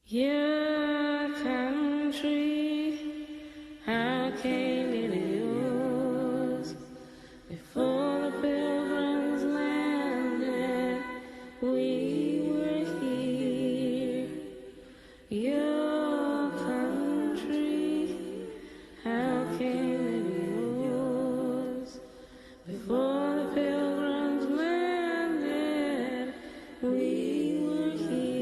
Your country, how came it yours? Before the pilgrims landed, we were here. Your country, how came it yours? Before the pilgrims landed, we were here.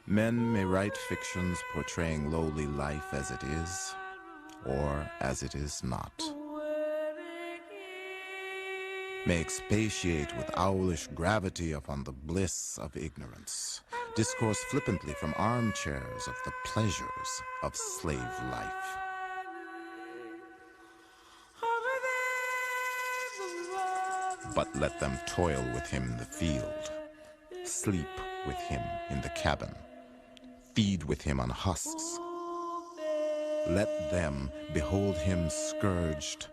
Men may write fictions portraying lowly life as it is, or as it is not. May expatiate with owlish gravity upon the bliss of ignorance, discourse flippantly from armchairs of the pleasures of slave life. But let them toil with him in the field, sleep with him in the cabin, feed with him on husks. Let them behold him scourged,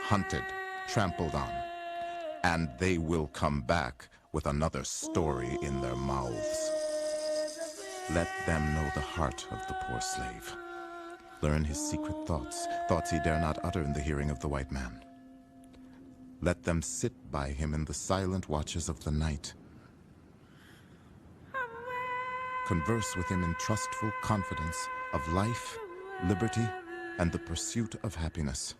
hunted, trampled on, and they will come back with another story in their mouths. Let them know the heart of the poor slave, learn his secret thoughts, thoughts he dare not utter in the hearing of the white man. Let them sit by him in the silent watches of the night, converse with him in trustful confidence of life, liberty, and the pursuit of happiness.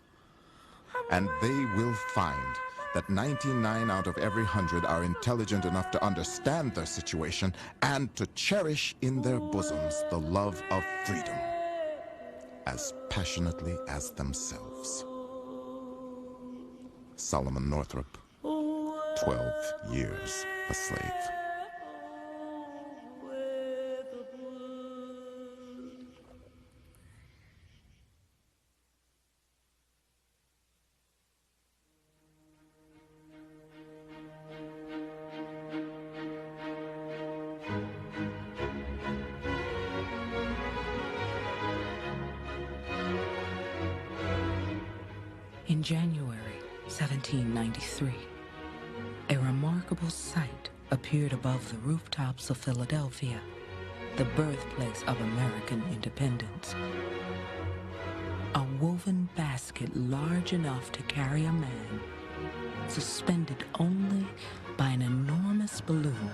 And they will find that 99 out of every 100 are intelligent enough to understand their situation and to cherish in their bosoms the love of freedom as passionately as themselves. Solomon Northrop, 12 years a slave. In January 1793, a remarkable sight appeared above the rooftops of Philadelphia, the birthplace of American independence. A woven basket large enough to carry a man, suspended only by an enormous balloon.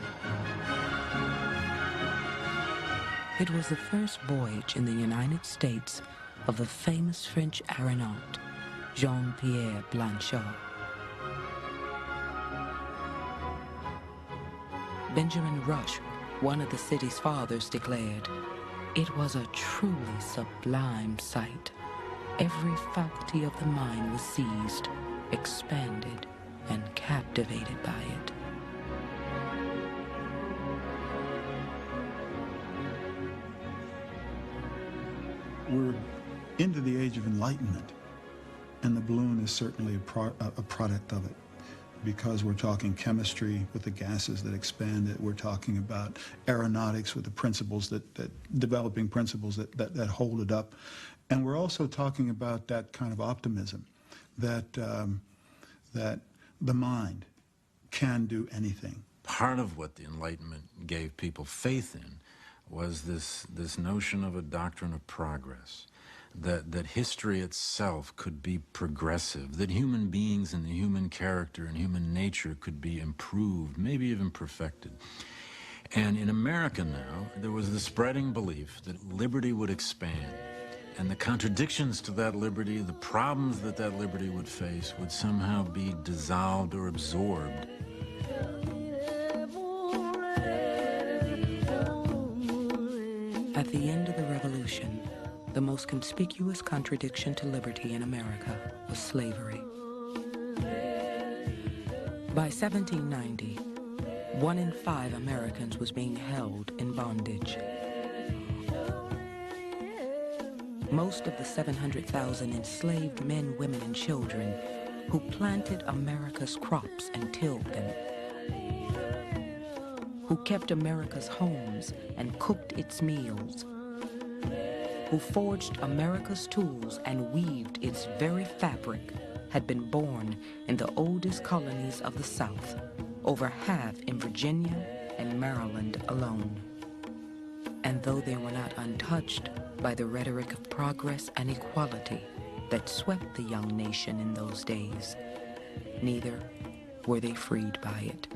It was the first voyage in the United States of the famous French aeronaut, Jean-Pierre Blanchard. Benjamin Rush, one of the city's fathers, declared, "It was a truly sublime sight. Every faculty of the mind was seized, expanded, and captivated by it." We're into the age of enlightenment, and the balloon is certainly a product of it, because we're talking chemistry with the gases that expand it. We're talking about aeronautics with the principles developing principles that hold it up. And we're also talking about that kind of optimism that the mind can do anything. Part of what the Enlightenment gave people faith in was this notion of a doctrine of progress, that history itself could be progressive, that human beings and the human character and human nature could be improved, maybe even perfected. And in America now, there was the spreading belief that liberty would expand, and the contradictions to that liberty, the problems that that liberty would face, would somehow be dissolved or absorbed. At the end of the Revolution, the most conspicuous contradiction to liberty in America was slavery. By 1790, 1 in 5 Americans was being held in bondage. Most of the 700,000 enslaved men, women, and children who planted America's crops and tilled them, who kept America's homes and cooked its meals, who forged America's tools and weaved its very fabric, had been born in the oldest colonies of the South, over half in Virginia and Maryland alone. And though they were not untouched by the rhetoric of progress and equality that swept the young nation in those days, neither were they freed by it.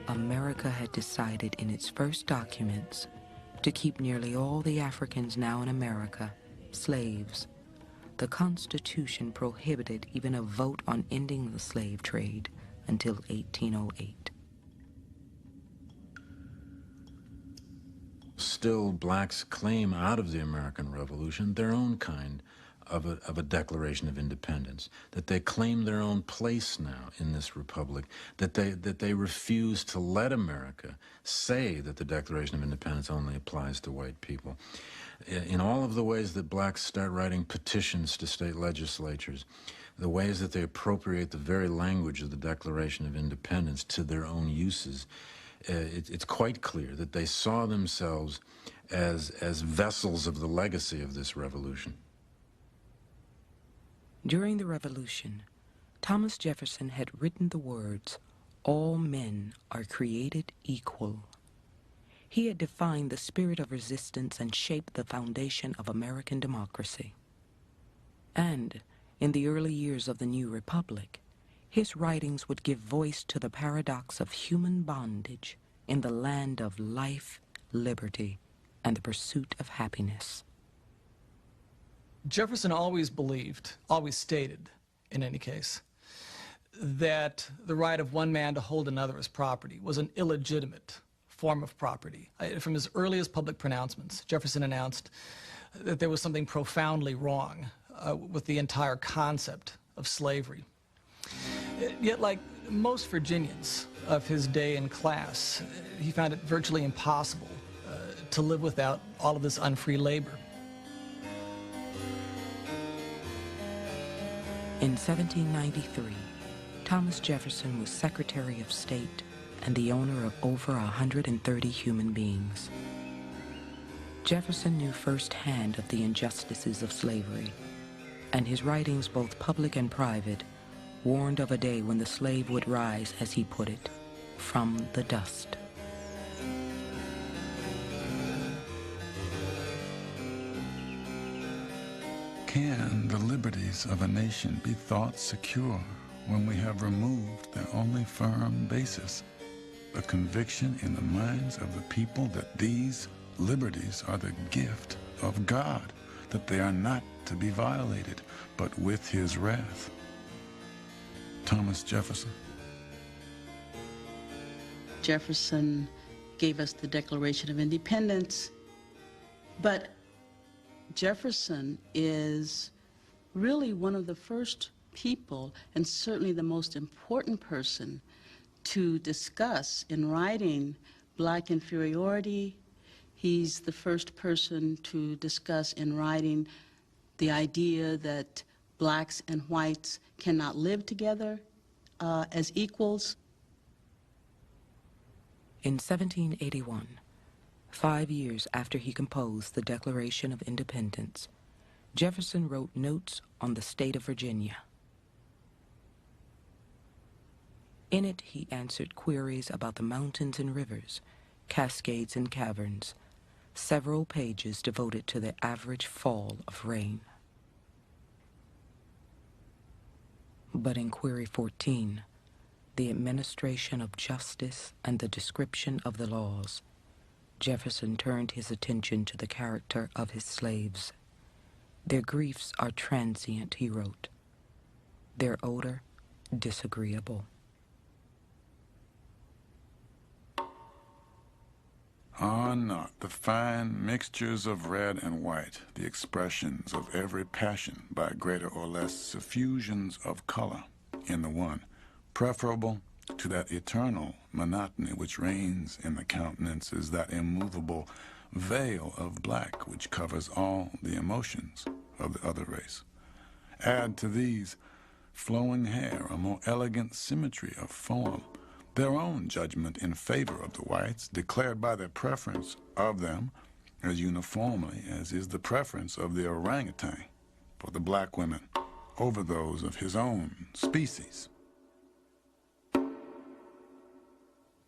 America had decided in its first documents to keep nearly all the Africans now in America slaves. The Constitution prohibited even a vote on ending the slave trade until 1808. Still, blacks claim out of the American Revolution their own kind of a Declaration of Independence, that they claim their own place now in this republic, that they refuse to let America say that the Declaration of Independence only applies to white people. In all of the ways that blacks start writing petitions to state legislatures, the ways that they appropriate the very language of the Declaration of Independence to their own uses, it's quite clear that they saw themselves as vessels of the legacy of this revolution. During the Revolution, Thomas Jefferson had written the words, "All men are created equal." He had defined the spirit of resistance and shaped the foundation of American democracy. And in the early years of the new republic, his writings would give voice to the paradox of human bondage in the land of life, liberty, and the pursuit of happiness. Jefferson always believed, always stated, in any case, that the right of one man to hold another as property was an illegitimate form of property. From his earliest public pronouncements, Jefferson announced that there was something profoundly wrong with the entire concept of slavery. Yet, like most Virginians of his day and class, he found it virtually impossible to live without all of this unfree labor. In 1793, Thomas Jefferson was Secretary of State and the owner of over 130 human beings. Jefferson knew firsthand of the injustices of slavery, and his writings, both public and private, warned of a day when the slave would rise, as he put it, from the dust. Can the liberties of a nation be thought secure when we have removed their only firm basis, the conviction in the minds of the people that these liberties are the gift of God, that they are not to be violated, but with his wrath? Thomas Jefferson. Jefferson gave us the Declaration of Independence, but Jefferson is really one of the first people, and certainly the most important person, to discuss in writing black inferiority. He's the first person to discuss in writing the idea that blacks and whites cannot live together as equals. In 1781, 5 years after he composed the Declaration of Independence, Jefferson wrote notes on the state of Virginia. In it, he answered queries about the mountains and rivers, cascades and caverns, several pages devoted to the average fall of rain. But in Query 14, the administration of justice and the description of the laws, Jefferson turned his attention to the character of his slaves. Their griefs are transient, he wrote. Their odor, disagreeable. Are not the fine mixtures of red and white the expressions of every passion by greater or less suffusions of color in the one, preferable to that eternal monotony which reigns in the countenances, that immovable veil of black which covers all the emotions of the other race? Add to these flowing hair, a more elegant symmetry of form, their own judgment in favor of the whites, declared by their preference of them, as uniformly as is the preference of the orangutan for the black women over those of his own species.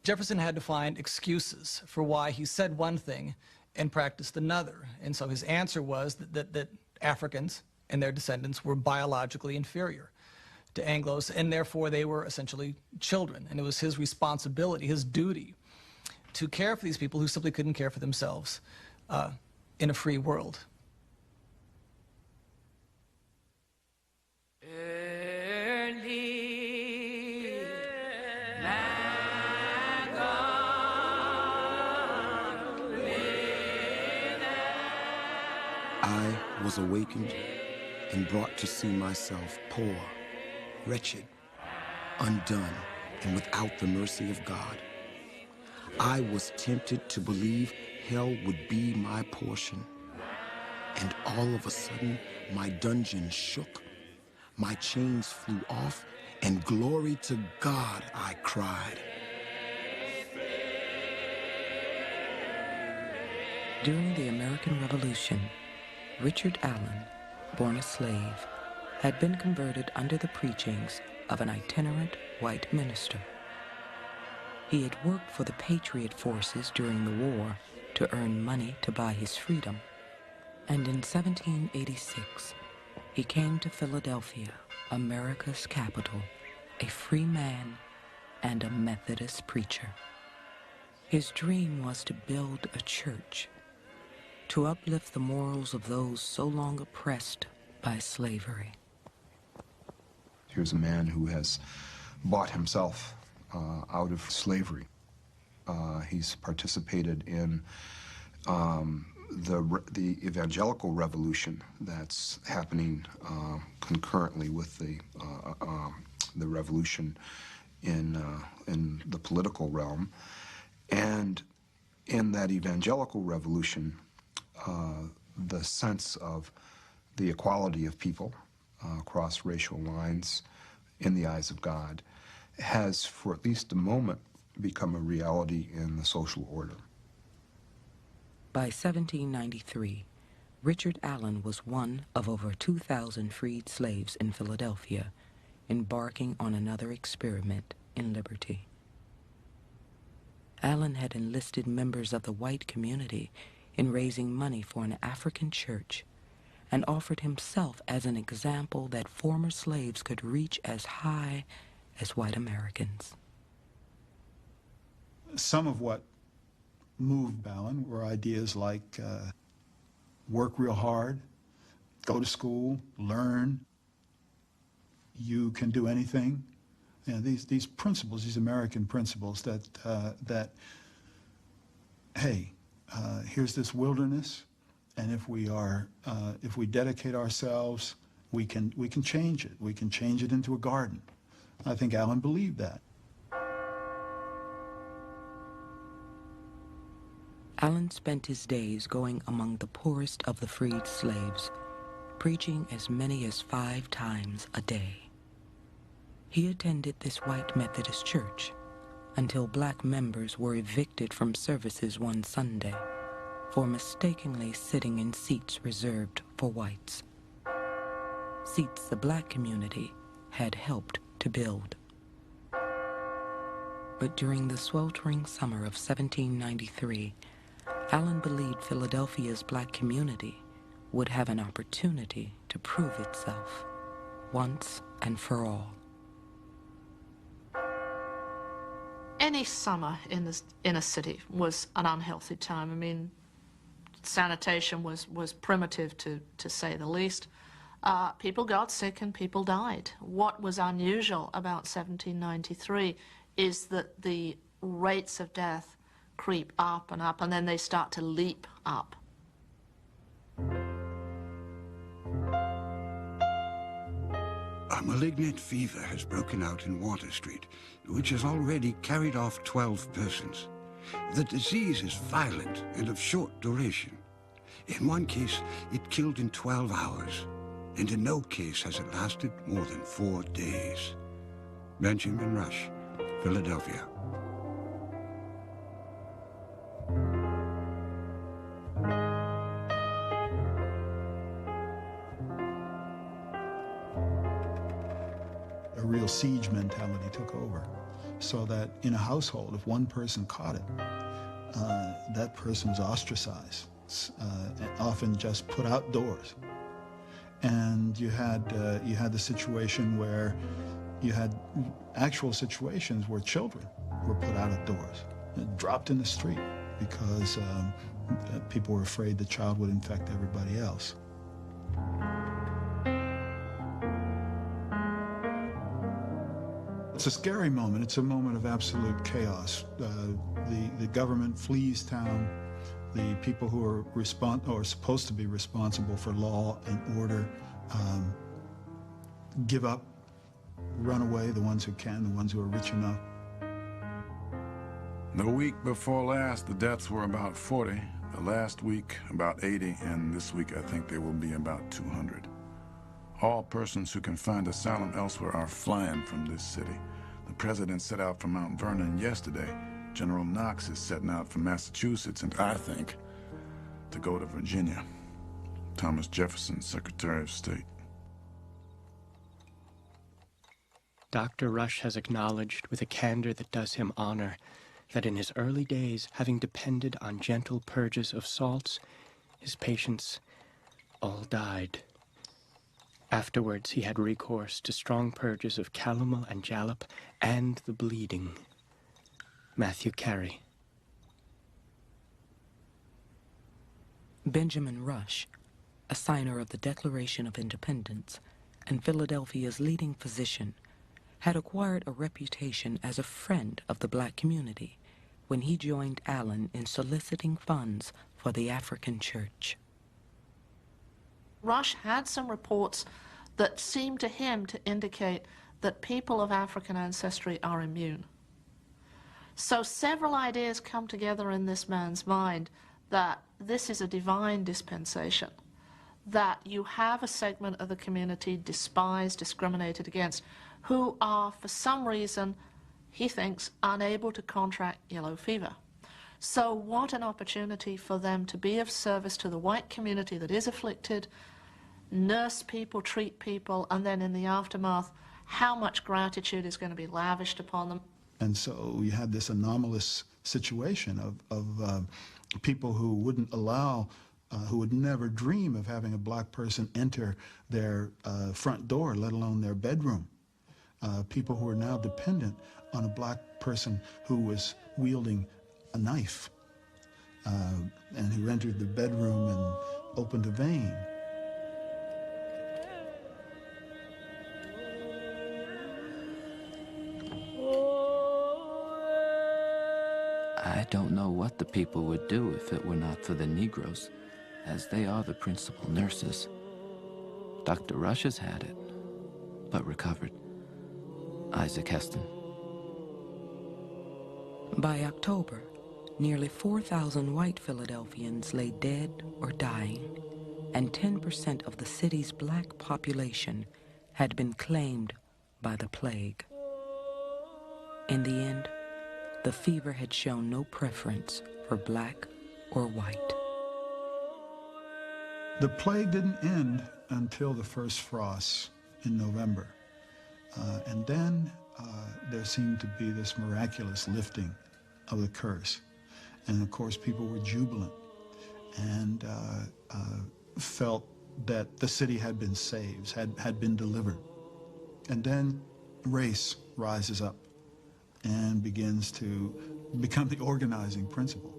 Jefferson had to find excuses for why he said one thing and practiced another. And so his answer was that Africans and their descendants were biologically inferior to Anglos, and therefore they were essentially children. And it was his responsibility, his duty, to care for these people who simply couldn't care for themselves in a free world. I was awakened and brought to see myself poor, wretched, undone, and without the mercy of God. I was tempted to believe hell would be my portion. And all of a sudden, my dungeon shook, my chains flew off, and glory to God, I cried. During the American Revolution, Richard Allen, born a slave, had been converted under the preachings of an itinerant white minister. He had worked for the Patriot forces during the war to earn money to buy his freedom, and in 1786, he came to Philadelphia, America's capital, a free man and a Methodist preacher. His dream was to build a church, to uplift the morals of those so long oppressed by slavery. Here's a man who has bought himself out of slavery. He's participated in the evangelical revolution that's happening concurrently with the revolution in the political realm. And in that evangelical revolution, the sense of the equality of people across racial lines in the eyes of God has, for at least a moment, become a reality in the social order. By 1793, Richard Allen was one of over 2,000 freed slaves in Philadelphia, embarking on another experiment in liberty. Allen had enlisted members of the white community in raising money for an African church, and offered himself as an example that former slaves could reach as high as white Americans. Some of what moved Allen were ideas like work real hard, go to school, learn, you can do anything. You know, these principles, these American principles that hey, here's this wilderness, and if we dedicate ourselves, we can change it. We can change it into a garden. I think Allen believed that. Allen spent his days going among the poorest of the freed slaves, preaching as many as 5 times a day. He attended this white Methodist church until black members were evicted from services one Sunday for mistakenly sitting in seats reserved for whites, seats the black community had helped to build. But during the sweltering summer of 1793, Allen believed Philadelphia's black community would have an opportunity to prove itself once and for all. Any summer in a city was an unhealthy time. I mean, sanitation was primitive, to say the least. People got sick and people died. What was unusual about 1793 is that the rates of death creep up, and then they start to leap up. A malignant fever has broken out in Water Street, which has already carried off 12 persons. The disease is violent and of short duration. In one case, it killed in 12 hours, and in no case has it lasted more than 4 days. Benjamin Rush, Philadelphia. a real siege mentality took over. So that in a household, if one person caught it, that person was ostracized, and often just put outdoors. And you had the situation where you had actual situations where children were put out of doors, dropped in the street because people were afraid the child would infect everybody else. It's a scary moment. It's a moment of absolute chaos. The government flees town. The people who are supposed to be responsible for law and order give up, run away, the ones who can, the ones who are rich enough. The week before last, the deaths were about 40. The last week, about 80, and this week I think they will be about 200. All persons who can find asylum elsewhere are flying from this city. The president set out from Mount Vernon yesterday. General Knox is setting out from Massachusetts, and I think to go to Virginia. Thomas Jefferson, Secretary of State. Dr. Rush has acknowledged with a candor that does him honor that in his early days, having depended on gentle purges of salts, his patients all died. Afterwards, he had recourse to strong purges of calomel and jalap and the bleeding. Matthew Carey. Benjamin Rush, a signer of the Declaration of Independence and Philadelphia's leading physician, had acquired a reputation as a friend of the black community when he joined Allen in soliciting funds for the African church. Rush had some reports that seemed to him to indicate that people of African ancestry are immune. So several ideas come together in this man's mind that this is a divine dispensation, that you have a segment of the community despised, discriminated against, who are, for some reason, he thinks, unable to contract yellow fever. So what an opportunity for them to be of service to the white community that is afflicted, nurse people, treat people, and then in the aftermath, how much gratitude is going to be lavished upon them. And so you had this anomalous situation of people who wouldn't allow, who would never dream of having a black person enter their front door, let alone their bedroom. People who are now dependent on a black person who was wielding a knife and who entered the bedroom and opened a vein. I don't know what the people would do if it were not for the Negroes, as they are the principal nurses. Dr. Rush has had it, but recovered. Isaac Heston. By October, nearly 4,000 white Philadelphians lay dead or dying, and 10% of the city's black population had been claimed by the plague. In the end, the fever had shown no preference for black or white. The plague didn't end until the first frosts in November. And then there seemed to be this miraculous lifting of the curse. And of course, people were jubilant and felt that the city had been saved, had been delivered. And then race rises up and begins to become the organizing principle.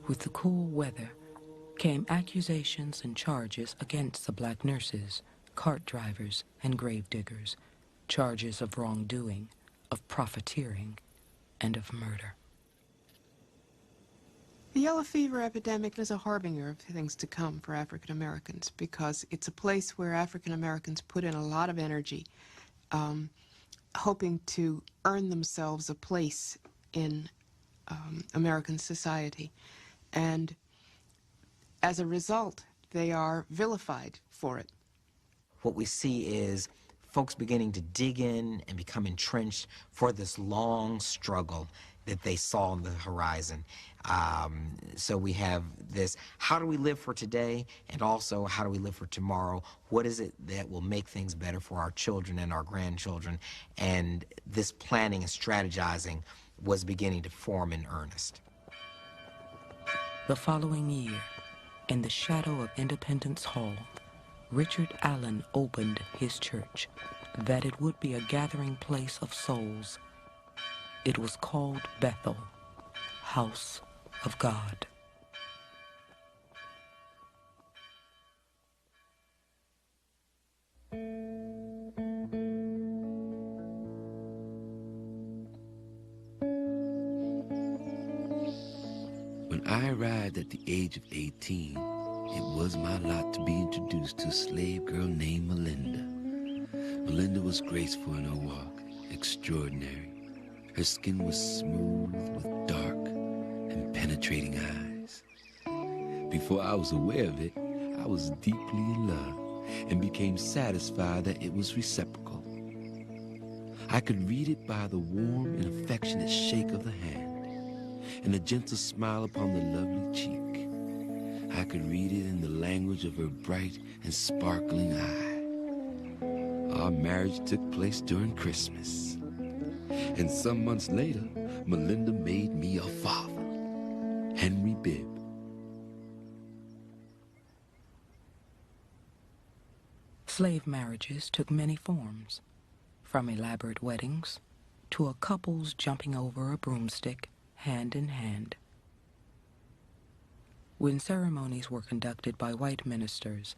With the cool weather came accusations and charges against the black nurses, cart drivers, and grave diggers, charges of wrongdoing, of profiteering, and of murder. The yellow fever epidemic is a harbinger of things to come for African Americans because it's a place where African Americans put in a lot of energy, hoping to earn themselves a place in American society. And as a result, they are vilified for it. What we see is folks beginning to dig in and become entrenched for this long struggle. that they saw on the horizon. So we have this, how do we live for today, and also how do we live for tomorrow? What is it that will make things better for our children and our grandchildren? And this planning and strategizing was beginning to form in earnest. The following year, in the shadow of Independence Hall, Richard Allen opened his church, that it would be a gathering place of souls. It was called Bethel, House of God. When I arrived at the age of 18, it was my lot to be introduced to a slave girl named Melinda. Melinda was graceful in her walk, extraordinary. Her skin was smooth with dark and penetrating eyes. Before I was aware of it, I was deeply in love and became satisfied that it was reciprocal. I could read it by the warm and affectionate shake of the hand and the gentle smile upon the lovely cheek. I could read it in the language of her bright and sparkling eye. Our marriage took place during Christmas. And some months later, Melinda made me a father, Henry Bibb. Slave marriages took many forms, from elaborate weddings to a couple's jumping over a broomstick hand in hand. When ceremonies were conducted by white ministers,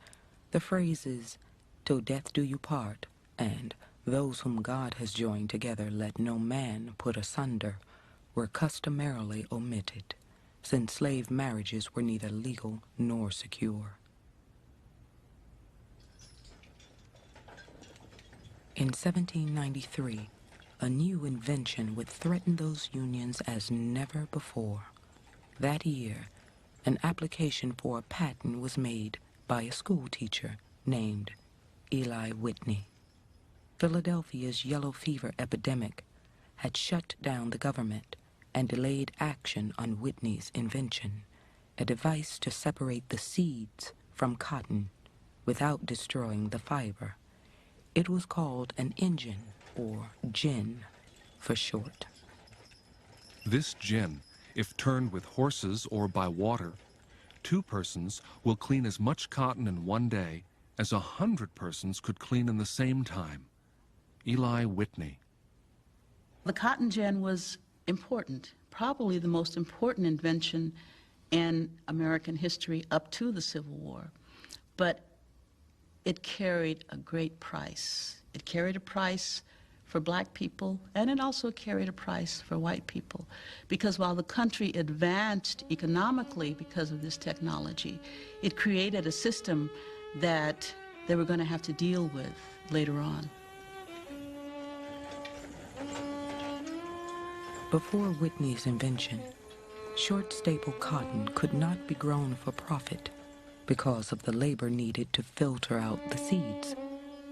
the phrases, "Till death do you part," and "Those whom God has joined together let no man put asunder," were customarily omitted, since slave marriages were neither legal nor secure. In 1793, a new invention would threaten those unions as never before. That year, an application for a patent was made by a school teacher named Eli Whitney. Philadelphia's yellow fever epidemic had shut down the government and delayed action on Whitney's invention, a device to separate the seeds from cotton without destroying the fiber. It was called an engine, or gin for short. This gin, if turned with horses or by water, 2 persons will clean as much cotton in one day as 100 persons could clean in the same time. Eli Whitney. The cotton gin was important, probably the most important invention in American history up to the Civil War. But it carried a great price. It carried a price for black people, and it also carried a price for white people. Because while the country advanced economically because of this technology, it created a system that they were going to have to deal with later on. Before Whitney's invention, short staple cotton could not be grown for profit because of the labor needed to filter out the seeds.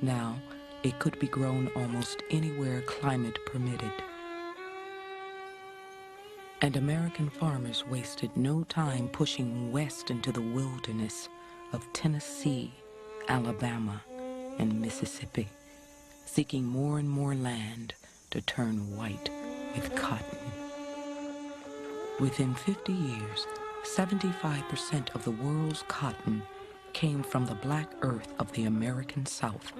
Now, it could be grown almost anywhere climate permitted. And American farmers wasted no time pushing west into the wilderness of Tennessee, Alabama, and Mississippi, seeking more and more land to turn white with cotton. Within 50 years, 75% of the world's cotton came from the black earth of the American South,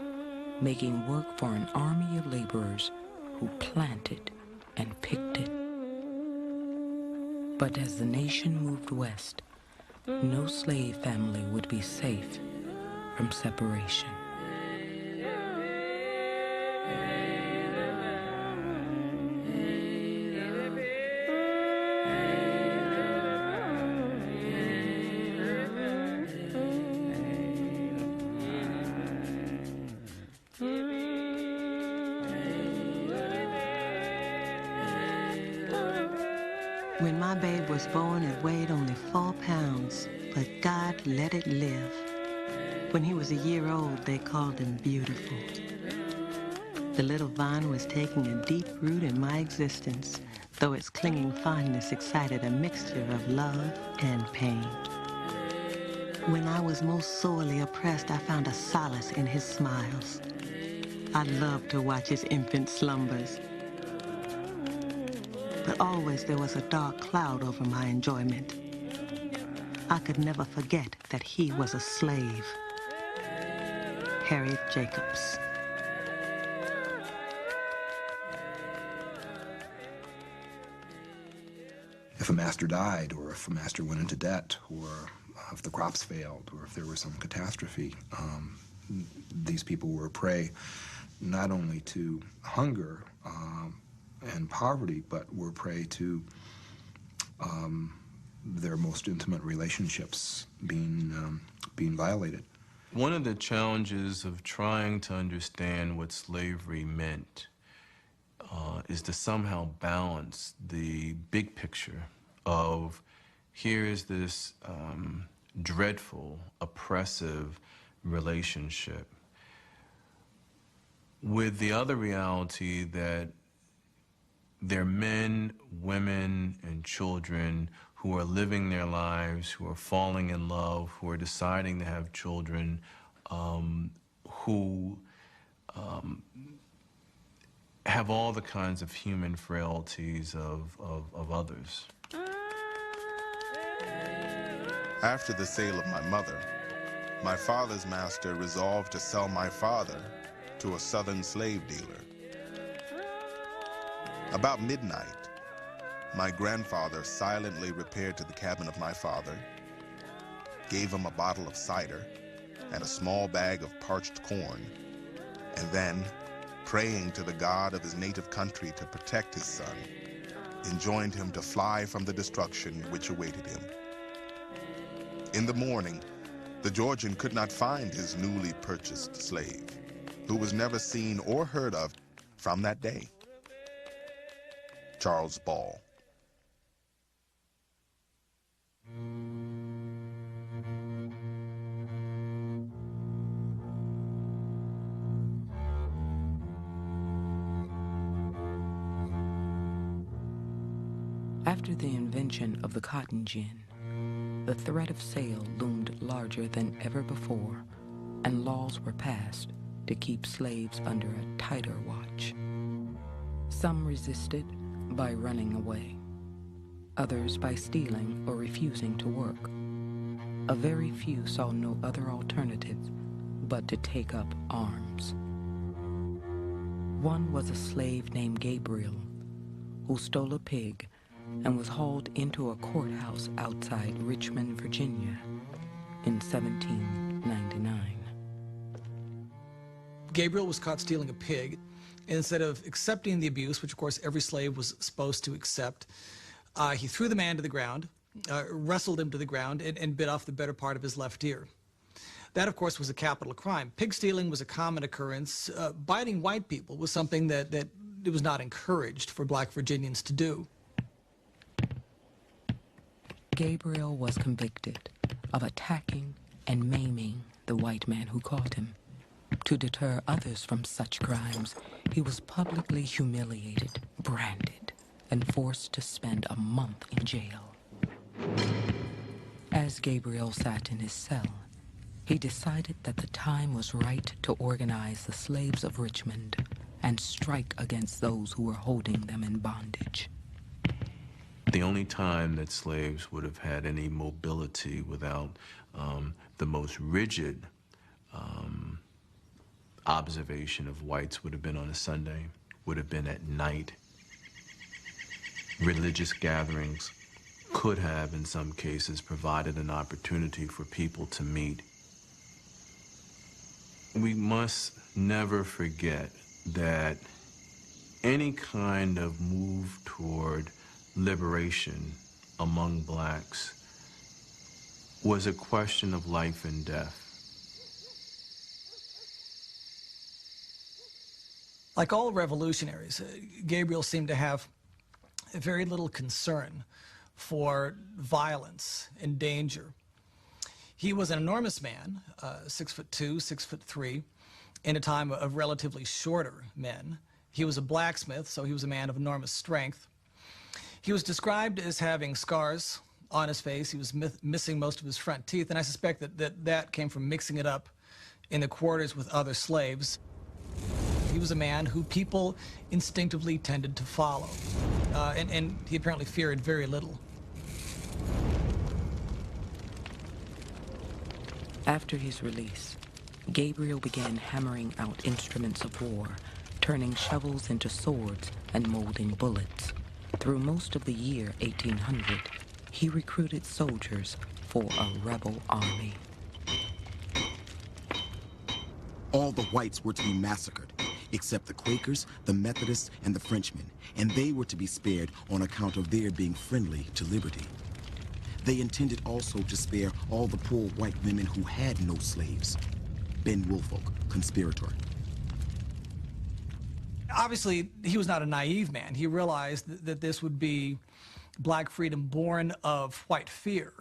making work for an army of laborers who planted and picked it. But as the nation moved west, no slave family would be safe from separation. When my babe was born, it weighed only 4 pounds, but God let it live. When he was a year old, they called him beautiful. The little vine was taking a deep root in my existence, though its clinging fondness excited a mixture of love and pain. When I was most sorely oppressed, I found a solace in his smiles. I loved to watch his infant slumbers. But always there was a dark cloud over my enjoyment. I could never forget that he was a slave. Harriet Jacobs. If a master died, or if a master went into debt, or if the crops failed, or if there was some catastrophe, these people were a prey not only to hunger and poverty, but were prey to their most intimate relationships being violated. One of the challenges of trying to understand what slavery meant is to somehow balance the big picture of here's this dreadful, oppressive relationship with the other reality that there are men, women, and children who are living their lives, who are falling in love, who are deciding to have children, who have all the kinds of human frailties of others. After the sale of my mother, my father's master resolved to sell my father to a southern slave dealer. About midnight, my grandfather silently repaired to the cabin of my father, gave him a bottle of cider and a small bag of parched corn, and then, praying to the God of his native country to protect his son, enjoined him to fly from the destruction which awaited him. In the morning, the Georgian could not find his newly purchased slave, who was never seen or heard of from that day. Charles Ball. After the invention of the cotton gin, the threat of sale loomed larger than ever before, and laws were passed to keep slaves under a tighter watch. Some resisted by running away, others by stealing or refusing to work. A very few saw no other alternative but to take up arms. One was a slave named Gabriel, who stole a pig and was hauled into a courthouse outside Richmond, Virginia in 1799. Gabriel was caught stealing a pig. Instead of accepting the abuse, which of course every slave was supposed to accept, he threw the man to the ground, wrestled him to the ground, and bit off the better part of his left ear. That, of course, was a capital crime. Pig stealing was a common occurrence. Biting white people was something that it was not encouraged for black Virginians to do. Gabriel was convicted of attacking and maiming the white man who caught him. To deter others from such crimes, he was publicly humiliated, branded, and forced to spend a month in jail. As Gabriel sat in his cell, he decided that the time was right to organize the slaves of Richmond and strike against those who were holding them in bondage. The only time that slaves would have had any mobility without the most rigid observation of whites would have been on a Sunday, would have been at night. Religious gatherings could have, in some cases, provided an opportunity for people to meet. We must never forget that any kind of move toward liberation among blacks was a question of life and death. Like all revolutionaries, Gabriel seemed to have very little concern for violence and danger. He was an enormous man, 6'2", 6'3", in a time of relatively shorter men. He was a blacksmith, so he was a man of enormous strength. He was described as having scars on his face. He was missing most of his front teeth, and I suspect that came from mixing it up in the quarters with other slaves. He was a man who people instinctively tended to follow, and he apparently feared very little. After his release, Gabriel began hammering out instruments of war, turning shovels into swords and molding bullets. Through most of the year 1800, he recruited soldiers for a rebel army. All the whites were to be massacred, except the Quakers, the Methodists, and the Frenchmen, and they were to be spared on account of their being friendly to liberty. They intended also to spare all the poor white women who had no slaves. Ben Woolfolk, conspirator. Obviously, he was not a naive man. He realized that this would be black freedom born of white fear,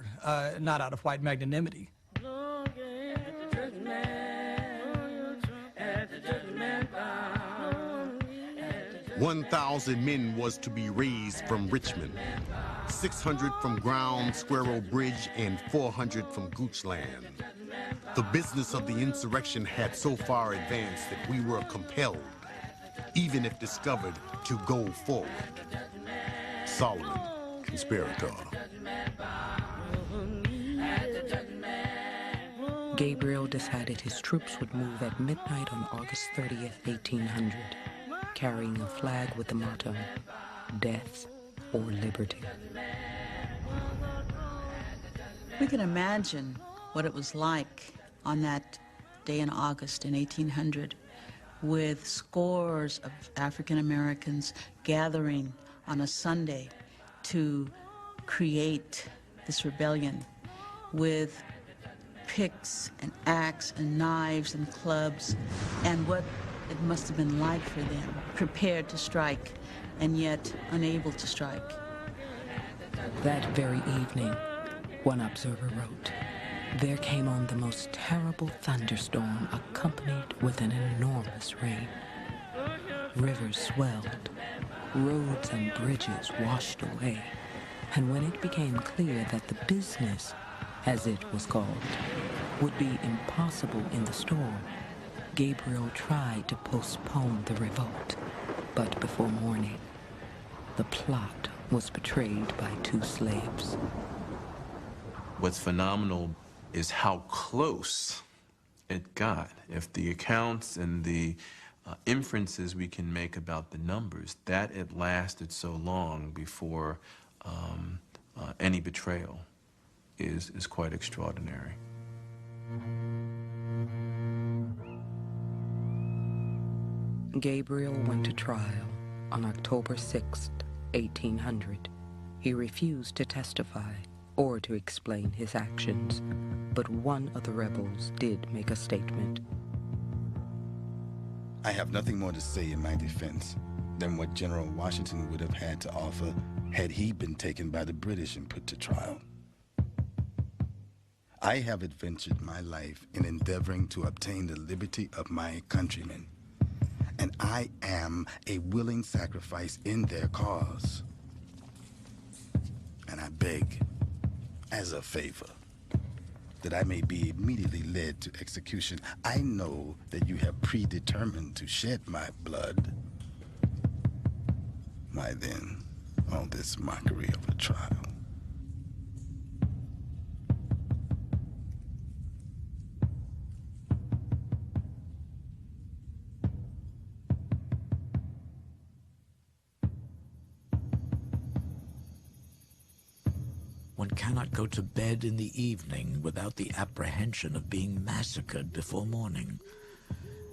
not out of white magnanimity. 1,000 men was to be raised from Richmond, 600 from Ground Squirrel Bridge, and 400 from Goochland. The business of the insurrection had so far advanced that we were compelled, even if discovered, to go forward. Solomon, conspirator. Gabriel decided his troops would move at midnight on August 30th, 1800, carrying a flag with the motto, "Death or Liberty." We can imagine what it was like on that day in August in 1800, with scores of African Americans gathering on a Sunday to create this rebellion with picks and axe and knives and clubs, and what it must have been like for them, prepared to strike and yet unable to strike. That very evening, one observer wrote, there came on the most terrible thunderstorm accompanied with an enormous rain. Rivers swelled, roads and bridges washed away, and when it became clear that the business, as it was called, would be impossible in the storm, Gabriel tried to postpone the revolt. But before morning, the plot was betrayed by 2 slaves. What's phenomenal is how close it got. If the accounts and the inferences we can make about the numbers, that it lasted so long before any betrayal is quite extraordinary. Gabriel went to trial on October 6th, 1800. He refused to testify or to explain his actions, but one of the rebels did make a statement. I have nothing more to say in my defense than what General Washington would have had to offer had he been taken by the British and put to trial. I have adventured my life in endeavoring to obtain the liberty of my countrymen, and I am a willing sacrifice in their cause. And I beg, as a favor, that I may be immediately led to execution. I know that you have predetermined to shed my blood. Why then, all this mockery of a trial? One cannot go to bed in the evening without the apprehension of being massacred before morning.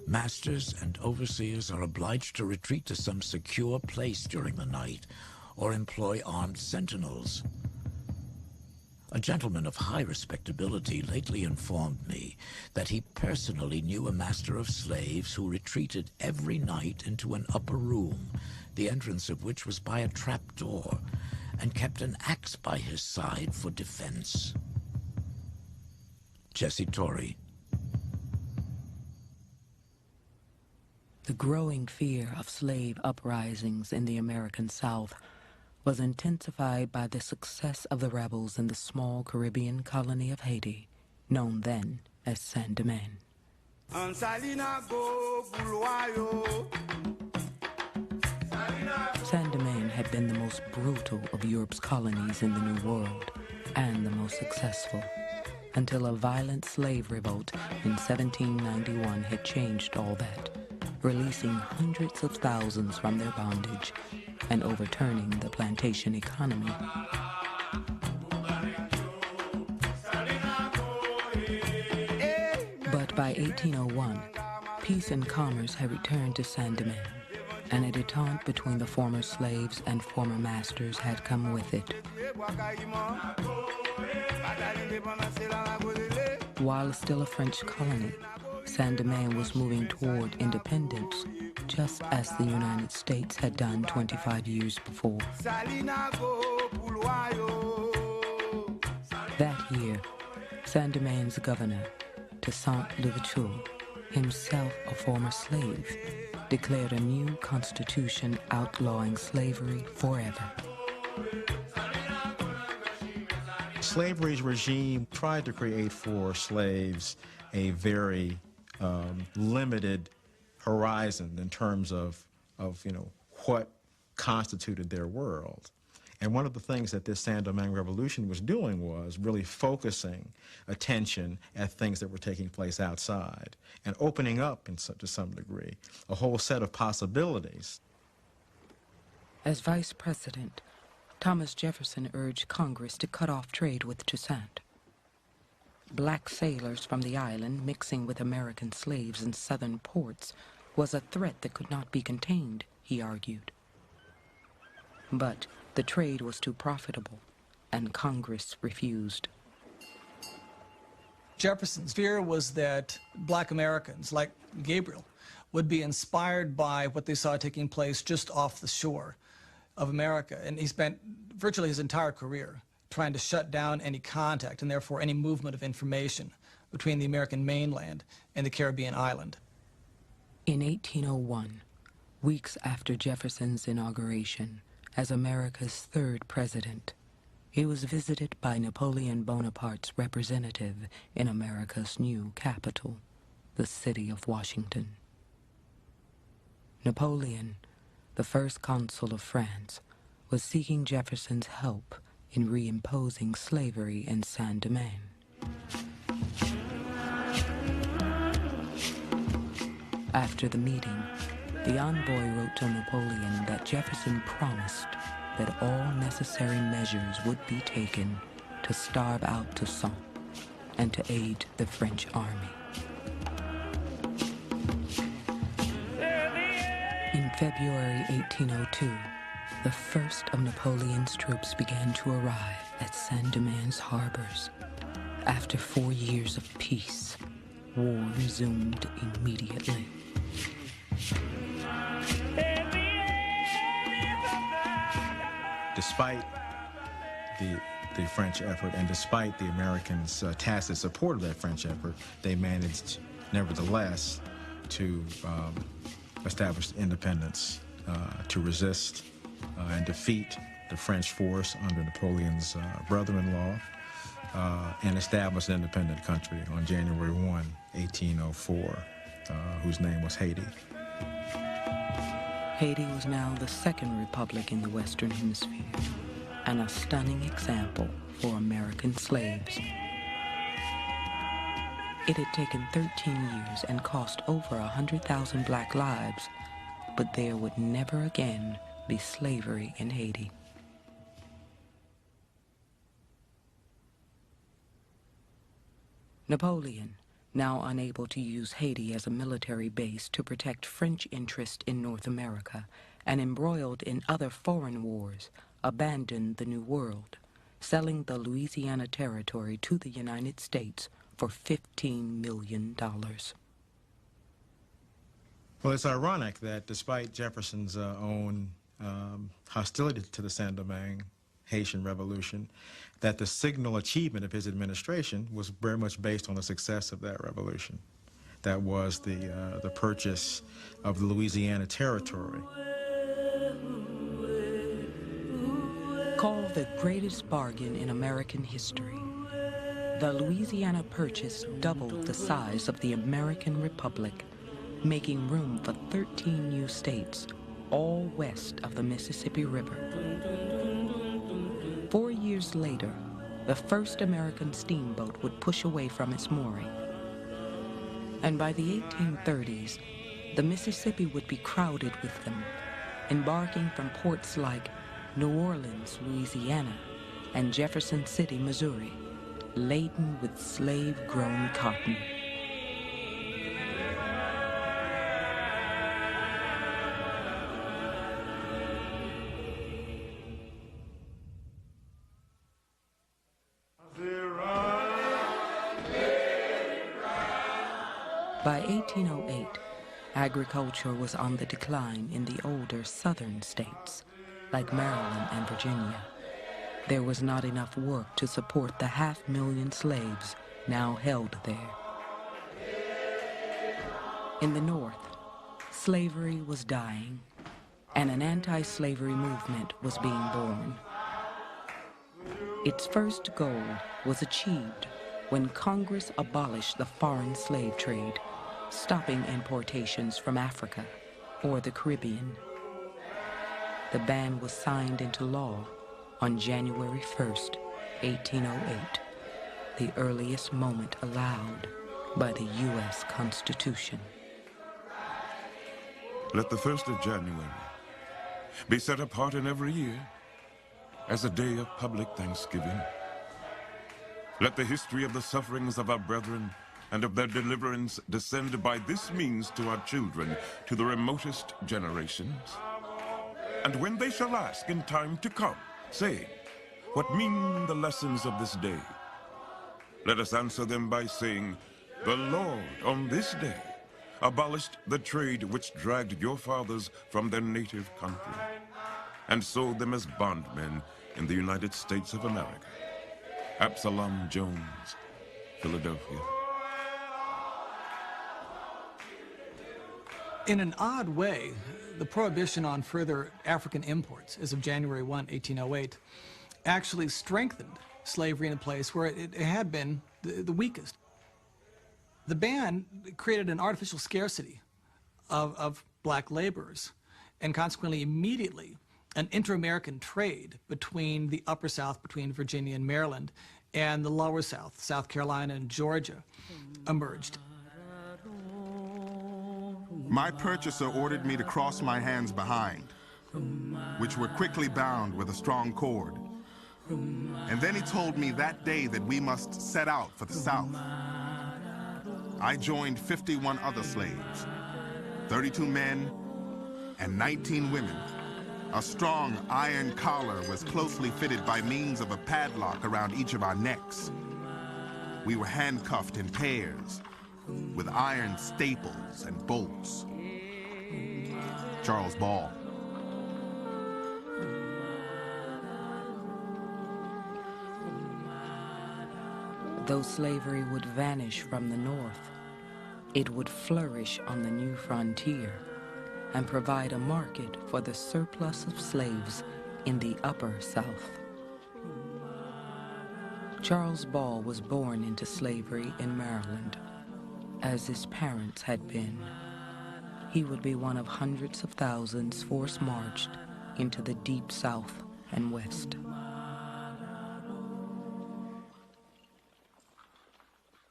Masters and overseers are obliged to retreat to some secure place during the night or employ armed sentinels. A gentleman of high respectability lately informed me that he personally knew a master of slaves who retreated every night into an upper room, the entrance of which was by a trapdoor, and kept an axe by his side for defense. Jesse Torrey. The growing fear of slave uprisings in the American South was intensified by the success of the rebels in the small Caribbean colony of Haiti, known then as Saint-Domingue. Saint-Domingue had been the most brutal of Europe's colonies in the New World, and the most successful, until a violent slave revolt in 1791 had changed all that, releasing hundreds of thousands from their bondage and overturning the plantation economy. But by 1801, peace and commerce had returned to Saint-Domingue, and a detente between the former slaves and former masters had come with it. While still a French colony, Saint-Domingue was moving toward independence, just as the United States had done 25 years before. That year, Saint-Domingue's governor, Toussaint Louverture, himself a former slave, declared a new constitution outlawing slavery forever. Slavery's regime tried to create for slaves a very limited horizon in terms of what constituted their world. And one of the things that this Saint-Domingue Revolution was doing was really focusing attention at things that were taking place outside and opening up, to some degree, a whole set of possibilities. As vice president, Thomas Jefferson urged Congress to cut off trade with Toussaint. Black sailors from the island mixing with American slaves in southern ports was a threat that could not be contained, he argued. But the trade was too profitable, and Congress refused. Jefferson's fear was that black Americans, like Gabriel, would be inspired by what they saw taking place just off the shore of America. And he spent virtually his entire career trying to shut down any contact and therefore any movement of information between the American mainland and the Caribbean island. In 1801, weeks after Jefferson's inauguration as America's third president, he was visited by Napoleon Bonaparte's representative in America's new capital, the city of Washington. Napoleon, the first consul of France, was seeking Jefferson's help in reimposing slavery in Saint-Domingue. After the meeting, the envoy wrote to Napoleon that Jefferson promised that all necessary measures would be taken to starve out Toussaint and to aid the French army. In February 1802, the first of Napoleon's troops began to arrive at Saint-Domingue's harbors. After 4 years of peace, war resumed immediately. Despite the French effort and despite the Americans' tacit support of that French effort, they managed, nevertheless, to establish independence, to resist and defeat the French force under Napoleon's brother-in-law, and establish an independent country on January 1, 1804, whose name was Haiti. Haiti was now the second republic in the Western Hemisphere, and a stunning example for American slaves. It had taken 13 years and cost over 100,000 black lives, but there would never again be slavery in Haiti. Napoleon, now unable to use Haiti as a military base to protect French interest in North America and embroiled in other foreign wars, abandoned the New World, selling the Louisiana Territory to the United States for $15 million. Well, it's ironic that despite Jefferson's own hostility to the Saint-Domingue Haitian Revolution, that the signal achievement of his administration was very much based on the success of that revolution. That was the purchase of the Louisiana Territory. Called the greatest bargain in American history, the Louisiana Purchase doubled the size of the American Republic, making room for 13 new states, all west of the Mississippi River. 4 years later, the first American steamboat would push away from its mooring. And by the 1830s, the Mississippi would be crowded with them, embarking from ports like New Orleans, Louisiana, and Jefferson City, Missouri, laden with slave-grown cotton. By 1808, agriculture was on the decline in the older southern states, like Maryland and Virginia. There was not enough work to support the 500,000 slaves now held there. In the North, slavery was dying, and an anti-slavery movement was being born. Its first goal was achieved when Congress abolished the foreign slave trade, stopping importations from Africa or the Caribbean. The ban was signed into law on January 1st, 1808, the earliest moment allowed by the U.S. Constitution. Let the 1st of January be set apart in every year as a day of public thanksgiving. Let the history of the sufferings of our brethren and of their deliverance descend by this means to our children, to the remotest generations. And when they shall ask in time to come, saying, what mean the lessons of this day? Let us answer them by saying, the Lord on this day abolished the trade which dragged your fathers from their native country and sold them as bondmen in the United States of America. Absalom Jones, Philadelphia. In an odd way, the prohibition on further African imports as of January 1, 1808, actually strengthened slavery in a place where it had been the weakest. The ban created an artificial scarcity of black laborers, and consequently immediately an inter-American trade between the upper South, between Virginia and Maryland, and the lower South, South Carolina and Georgia, emerged. My purchaser ordered me to cross my hands behind, which were quickly bound with a strong cord. And then he told me that day that we must set out for the South. I joined 51 other slaves, 32 men and 19 women. A strong iron collar was closely fitted by means of a padlock around each of our necks. We were handcuffed in pairs with iron staples and bolts. Charles Ball. Though slavery would vanish from the North, it would flourish on the new frontier and provide a market for the surplus of slaves in the upper South. Charles Ball was born into slavery in Maryland, as his parents had been. He would be one of hundreds of thousands force-marched into the deep South and West.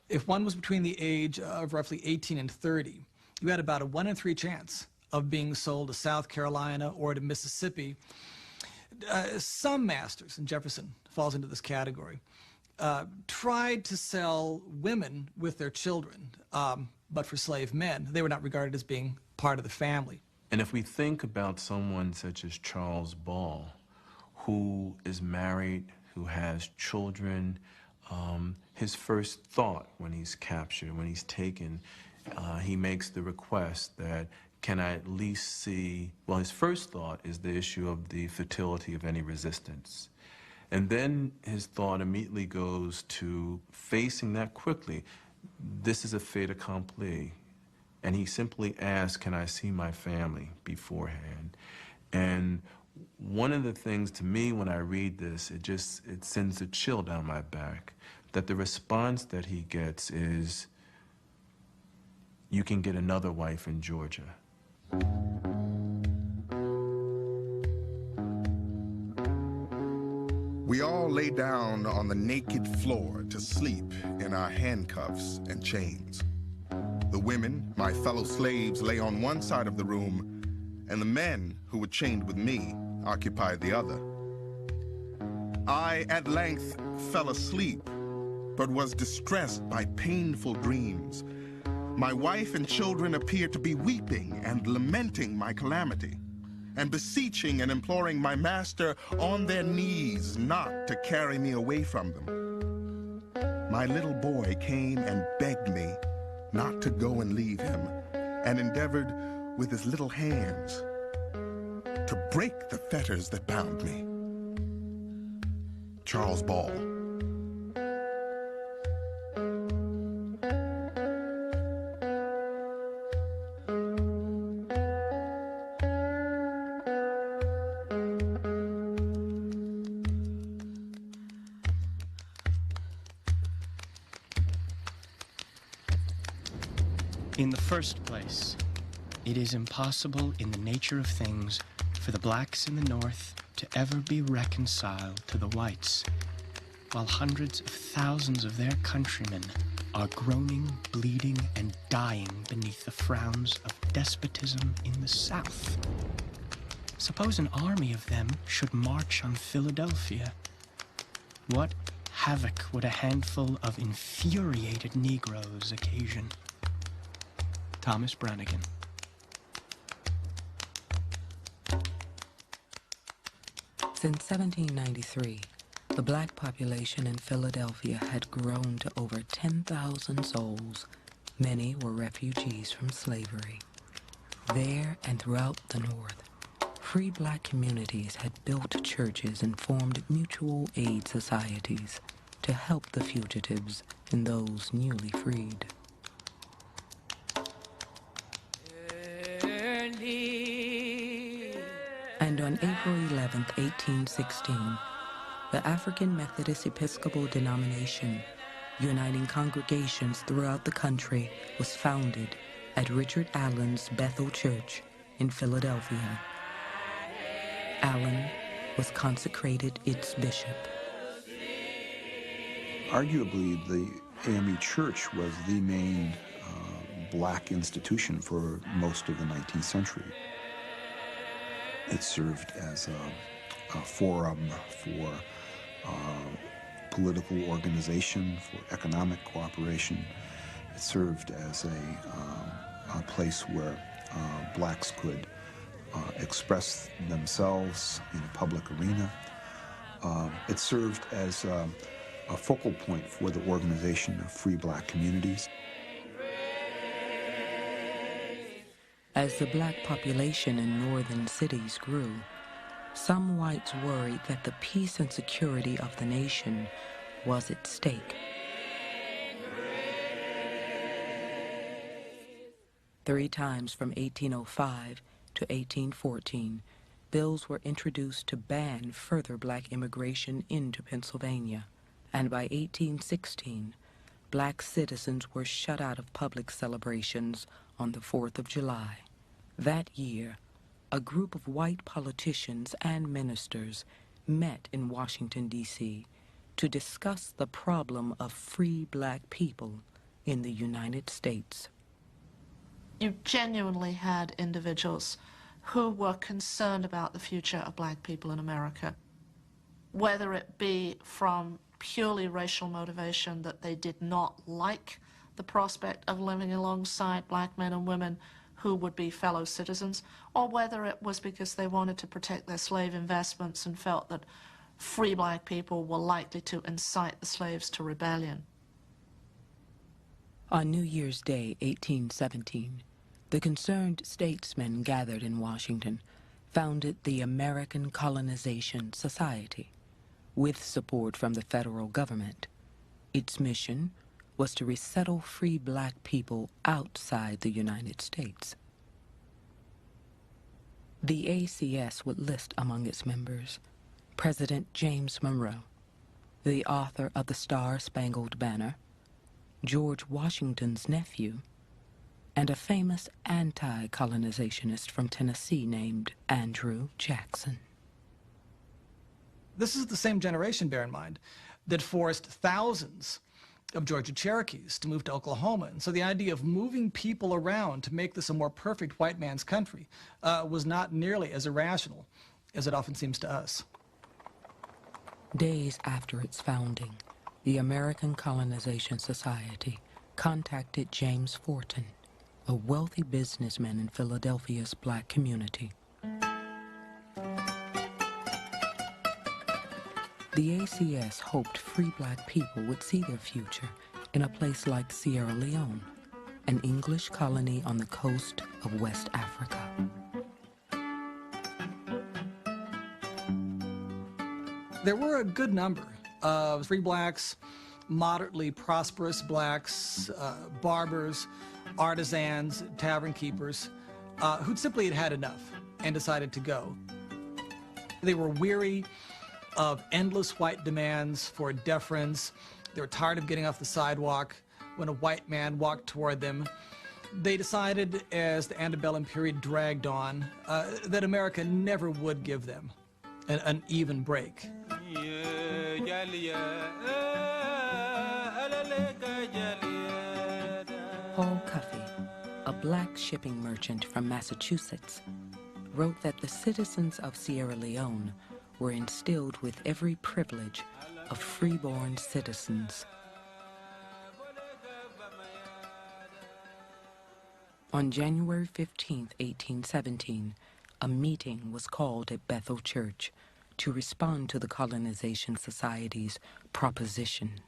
If one was between the age of roughly 18 and 30, you had about a 1 in 3 chance of being sold to South Carolina or to Mississippi. Some masters, and Jefferson falls into this category, tried to sell women with their children, but for slave men, they were not regarded as being part of the family. And if we think about someone such as Charles Ball, who is married, who has children, his first thought when he's captured, when he's taken, he makes the request that, can I at least see, well, his first thought is the issue of the futility of any resistance. And then his thought immediately goes to facing that quickly. This is a fait accompli. And he simply asks, can I see my family beforehand? And one of the things to me when I read this, it sends a chill down my back, that the response that he gets is, you can get another wife in Georgia. We all lay down on the naked floor to sleep in our handcuffs and chains. The women, my fellow slaves, lay on one side of the room, and the men who were chained with me occupied the other. I at length fell asleep, but was distressed by painful dreams. My wife and children appeared to be weeping and lamenting my calamity, and beseeching and imploring my master on their knees not to carry me away from them. My little boy came and begged me not to go and leave him, and endeavored with his little hands to break the fetters that bound me. Charles Ball. In the first place, it is impossible in the nature of things for the blacks in the North to ever be reconciled to the whites, while hundreds of thousands of their countrymen are groaning, bleeding, and dying beneath the frowns of despotism in the South. Suppose an army of them should march on Philadelphia. What havoc would a handful of infuriated Negroes occasion? Thomas Brannigan. Since 1793, the black population in Philadelphia had grown to over 10,000 souls. Many were refugees from slavery. There and throughout the North, free black communities had built churches and formed mutual aid societies to help the fugitives and those newly freed. And on April 11, 1816, the African Methodist Episcopal denomination, uniting congregations throughout the country, was founded at Richard Allen's Bethel Church in Philadelphia. Allen was consecrated its bishop. Arguably, the AME Church was the main black institution for most of the 19th century. It served as a forum for political organization, for economic cooperation. It served as a place where blacks could express themselves in a public arena. It served as a focal point for the organization of free black communities. As the black population in northern cities grew, some whites worried that the peace and security of the nation was at stake. 3 times from 1805 to 1814, bills were introduced to ban further black immigration into Pennsylvania, and by 1816, black citizens were shut out of public celebrations on the 4th of July. That year, a group of white politicians and ministers met in Washington, D.C. to discuss the problem of free black people in the United States. You genuinely had individuals who were concerned about the future of black people in America, whether it be from purely racial motivation that they did not like the prospect of living alongside black men and women who would be fellow citizens, or whether it was because they wanted to protect their slave investments and felt that free black people were likely to incite the slaves to rebellion. On New Year's Day, 1817, the concerned statesmen gathered in Washington founded the American Colonization Society, with support from the federal government. Its mission was to resettle free black people outside the United States. The ACS would list among its members President James Monroe, the author of the Star-Spangled Banner, George Washington's nephew, and a famous anti-colonizationist from Tennessee named Andrew Jackson. This is the same generation, bear in mind, that forced thousands of Georgia Cherokees to move to Oklahoma. And so the idea of moving people around to make this a more perfect white man's country was not nearly as irrational as it often seems to us. Days after its founding, the American Colonization Society contacted James Forten, a wealthy businessman in Philadelphia's black community. The ACS hoped free black people would see their future in a place like Sierra Leone, an English colony on the coast of West Africa. There were a good number of free blacks, moderately prosperous blacks, barbers, artisans, tavern keepers, who'd simply had enough and decided to go. They were weary of endless white demands for deference. They were tired of getting off the sidewalk when a white man walked toward them. They decided, as the antebellum period dragged on, that America never would give them an even break. Paul Cuffey, a black shipping merchant from Massachusetts, wrote that the citizens of Sierra Leone were instilled with every privilege of freeborn citizens. On January 15, 1817, a meeting was called at Bethel Church to respond to the Colonization Society's proposition.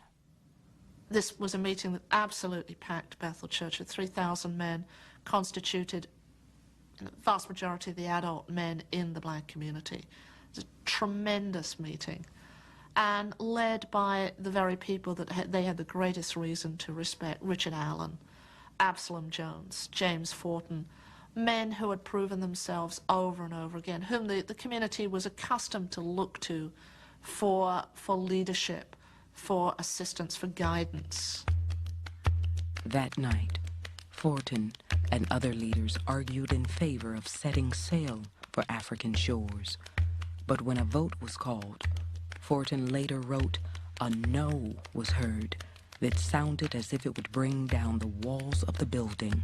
This was a meeting that absolutely packed Bethel Church with 3,000 men, constituted the vast majority of the adult men in the black community. It was a tremendous meeting, and led by the very people that they had the greatest reason to respect: Richard Allen, Absalom Jones, James Forten, men who had proven themselves over and over again, whom the community was accustomed to look to for leadership, for assistance, for guidance. That night, Forten and other leaders argued in favor of setting sail for African shores. But when a vote was called, Forten later wrote, a no was heard that sounded as if it would bring down the walls of the building.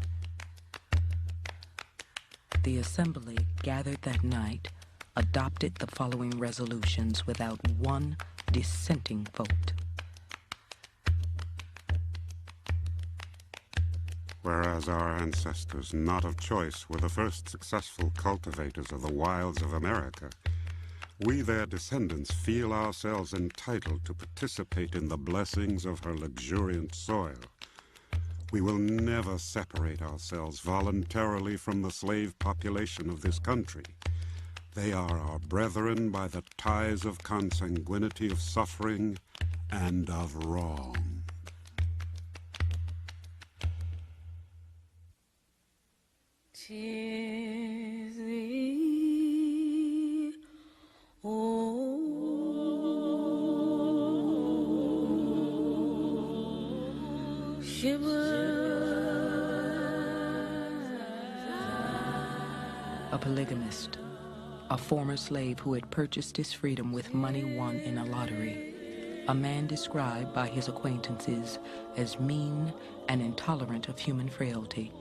The assembly gathered that night adopted the following resolutions without one dissenting vote. Whereas our ancestors, not of choice, were the first successful cultivators of the wilds of America, we, their descendants, feel ourselves entitled to participate in the blessings of her luxuriant soil. We will never separate ourselves voluntarily from the slave population of this country. They are our brethren by the ties of consanguinity, of suffering, and of wrong. Tis thee, oh, A polygamist, a former slave who had purchased his freedom with money won in a lottery, a man described by his acquaintances as mean and intolerant of human frailty,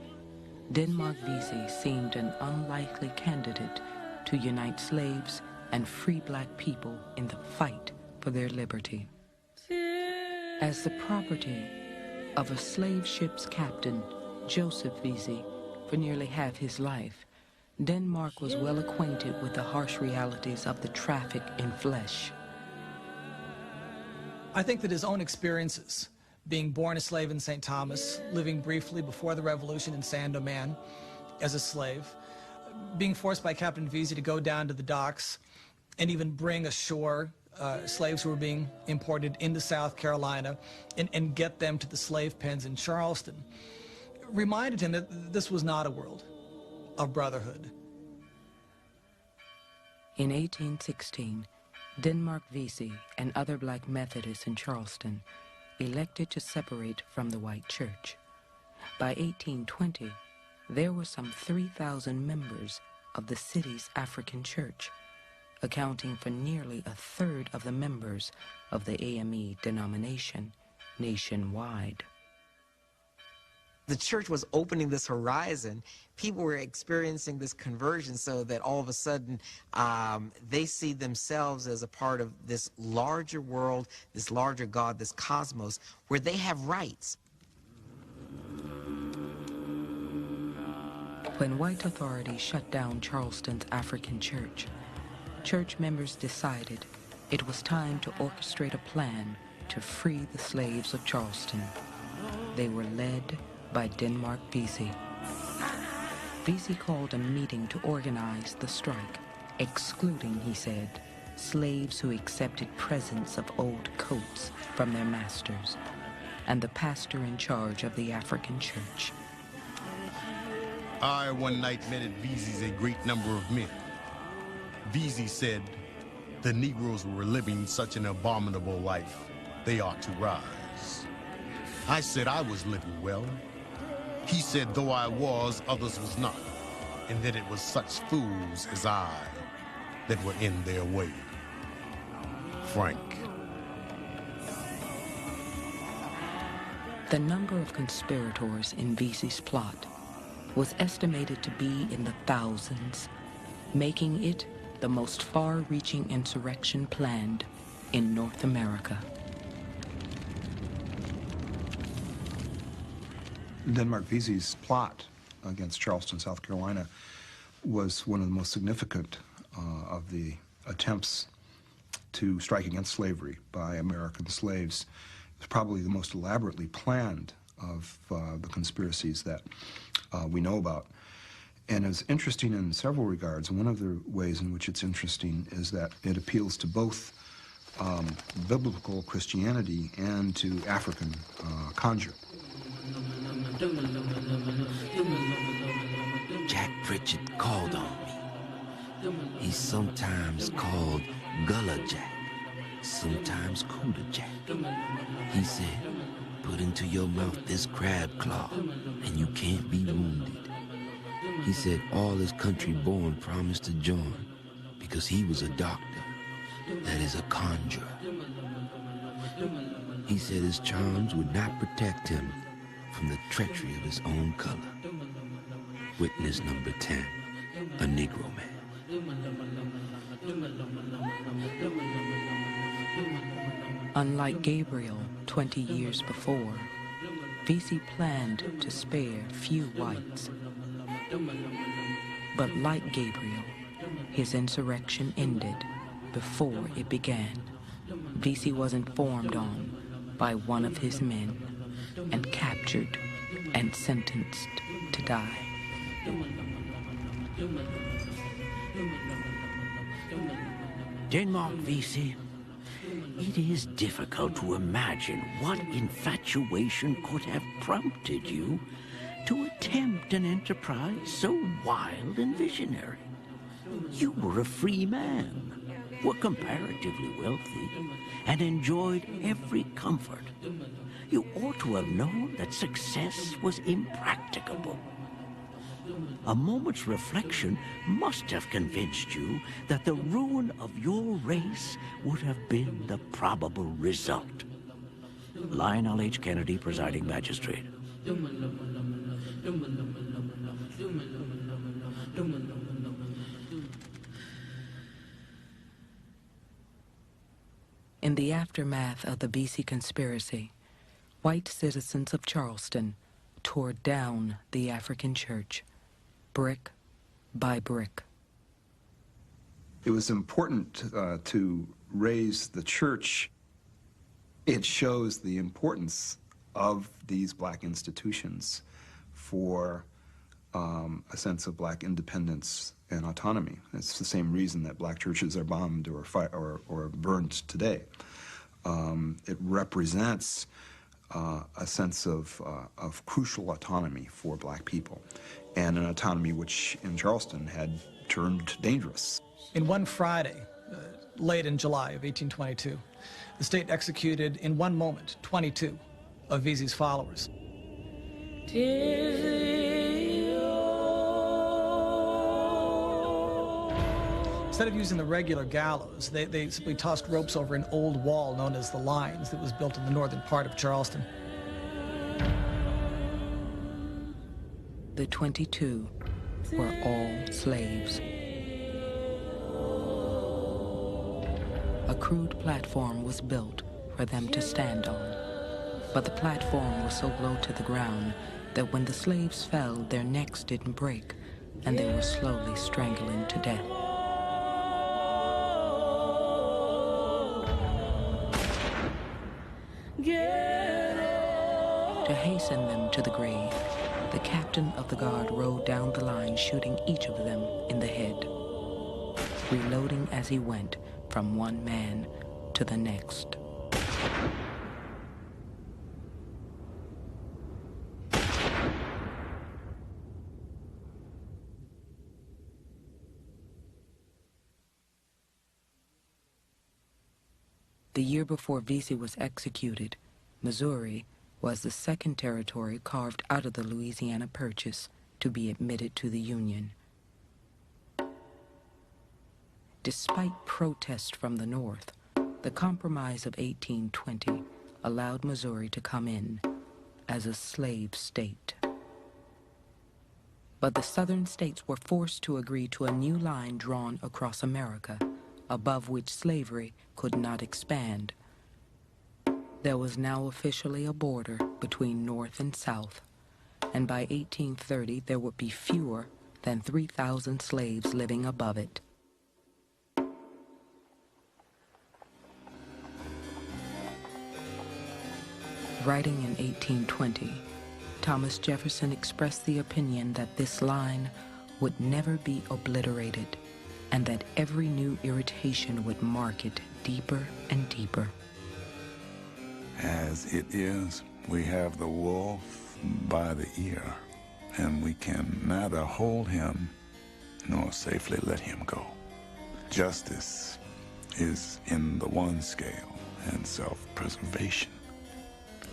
Denmark Vesey seemed an unlikely candidate to unite slaves and free black people in the fight for their liberty. As the property of a slave ship's captain, Joseph Vesey, for nearly half his life, Denmark was well acquainted with the harsh realities of the traffic in flesh. I think that his own experiences, being born a slave in St. Thomas, living briefly before the Revolution in Saint-Domingue as a slave, being forced by Captain Vesey to go down to the docks and even bring ashore slaves who were being imported into South Carolina and get them to the slave pens in Charleston, reminded him that this was not a world of brotherhood. In 1816, Denmark Vesey and other black Methodists in Charleston elected to separate from the white church. By 1820, there were some 3,000 members of the city's African church, accounting for nearly a third of the members of the AME denomination nationwide. The church was opening this horizon. People were experiencing this conversion so that all of a sudden they see themselves as a part of this larger world, this larger God, this cosmos, where they have rights. When white authorities shut down Charleston's African church, church members decided it was time to orchestrate a plan to free the slaves of Charleston. They were led by Denmark Vesey. Vesey called a meeting to organize the strike, excluding, he said, slaves who accepted presents of old coats from their masters, and the pastor in charge of the African church. I one night met at Vesey's a great number of men. Vesey said the Negroes were living such an abominable life, they ought to rise. I said I was living well. He said though I was, others was not, and that it was such fools as I that were in their way. Frank. The number of conspirators in Vesey's plot was estimated to be in the thousands, making it the most far-reaching insurrection planned in North America. Denmark Vesey's plot against Charleston, South Carolina, was one of the most significant of the attempts to strike against slavery by American slaves. It was probably the most elaborately planned of the conspiracies that we know about. And it's interesting in several regards. One of the ways in which it's interesting is that it appeals to both biblical Christianity and to African conjure. Jack Pritchett called on me. He's sometimes called Gullah Jack, sometimes Cooler Jack. He said, put into your mouth this crab claw, and you can't be wounded. He said all his country born promised to join because he was a doctor, that is a conjurer. He said his charms would not protect him from the treachery of his own color. Witness number 10, a Negro man. Unlike Gabriel 20 years before, Vesey planned to spare few whites. But like Gabriel, his insurrection ended before it began. Vesey was informed on by one of his men and captured and sentenced to die. Denmark Vesey, it is difficult to imagine what infatuation could have prompted you to attempt an enterprise so wild and visionary. You were a free man, were comparatively wealthy, and enjoyed every comfort. You ought to have known that success was impracticable. A moment's reflection must have convinced you that the ruin of your race would have been the probable result. Lionel H. Kennedy, presiding magistrate. In the aftermath of the Vesey conspiracy, white citizens of Charleston tore down the African church, brick by brick. It was important to raise the church. It shows the importance of these black institutions for a sense of black independence and autonomy. It's the same reason that black churches are bombed or burned today. It represents a sense of crucial autonomy for black people, and an autonomy which in Charleston had turned dangerous. In one Friday, late in July of 1822, the state executed in one moment 22 of Vesey's followers. Instead of using the regular gallows, they simply tossed ropes over an old wall known as the Lines that was built in the northern part of Charleston. The 22 were all slaves. A crude platform was built for them to stand on, but the platform was so low to the ground that when the slaves fell, their necks didn't break, and they were slowly strangling to death. To hasten them to the grave, the captain of the guard rode down the line, shooting each of them in the head, reloading as he went from one man to the next. The year before Vesey was executed, Missouri was the second territory carved out of the Louisiana Purchase to be admitted to the Union. Despite protests from the North, the Compromise of 1820 allowed Missouri to come in as a slave state. But the southern states were forced to agree to a new line drawn across America, above which slavery could not expand. There was now officially a border between North and South, and by 1830 there would be fewer than 3,000 slaves living above it. Writing in 1820, Thomas Jefferson expressed the opinion that this line would never be obliterated, and that every new irritation would mark it deeper and deeper. As it is, we have the wolf by the ear, and we can neither hold him nor safely let him go. Justice is in the one scale, and self-preservation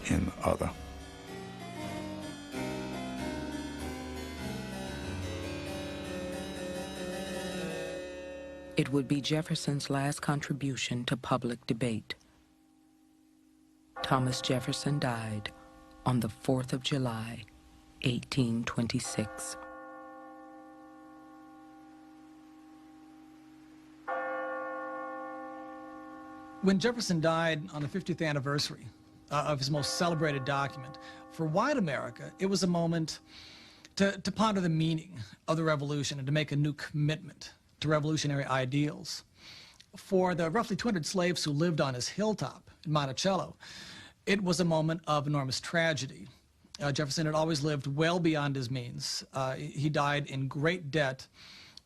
in the other. It would be Jefferson's last contribution to public debate. Thomas Jefferson died on the 4th of July, 1826. When Jefferson died on the 50th anniversary of his most celebrated document, for white America, it was a moment to ponder the meaning of the Revolution and to make a new commitment to revolutionary ideals. For the roughly 200 slaves who lived on his hilltop in Monticello, it was a moment of enormous tragedy. Jefferson had always lived well beyond his means. He died in great debt,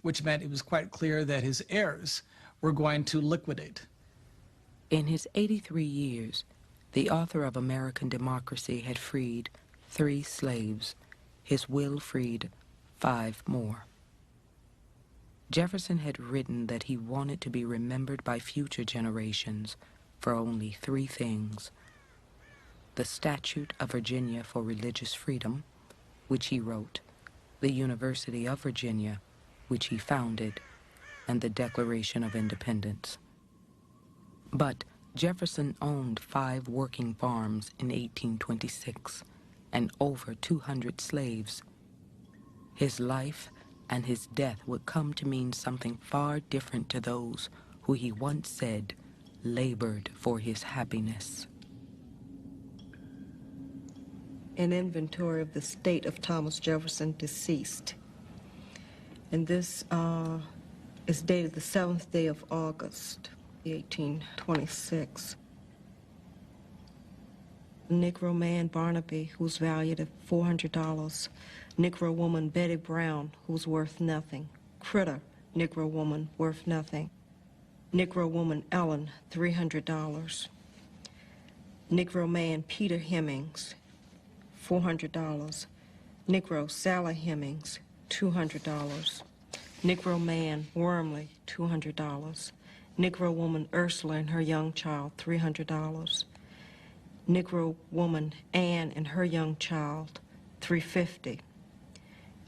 which meant it was quite clear that his heirs were going to liquidate. In his 83 years, the author of American Democracy had freed 3 slaves. His will freed 5 more. Jefferson had written that he wanted to be remembered by future generations for only 3 things: the Statute of Virginia for Religious Freedom, which he wrote, the University of Virginia, which he founded, and the Declaration of Independence. But Jefferson owned 5 working farms in 1826 and over 200 slaves. His life and his death would come to mean something far different to those who he once said labored for his happiness. An inventory of the state of Thomas Jefferson, deceased. And this is dated the 7th day of August, 1826. Negro man Barnaby, who's valued at $400. Negro woman Betty Brown, who's worth nothing. Critter, Negro woman, worth nothing. Negro woman Ellen, $300. Negro man Peter Hemmings, $400. Negro Sally Hemmings, $200. Negro man, Wormley, $200. Negro woman, Ursula, and her young child, $300. Negro woman, Ann, and her young child, $350.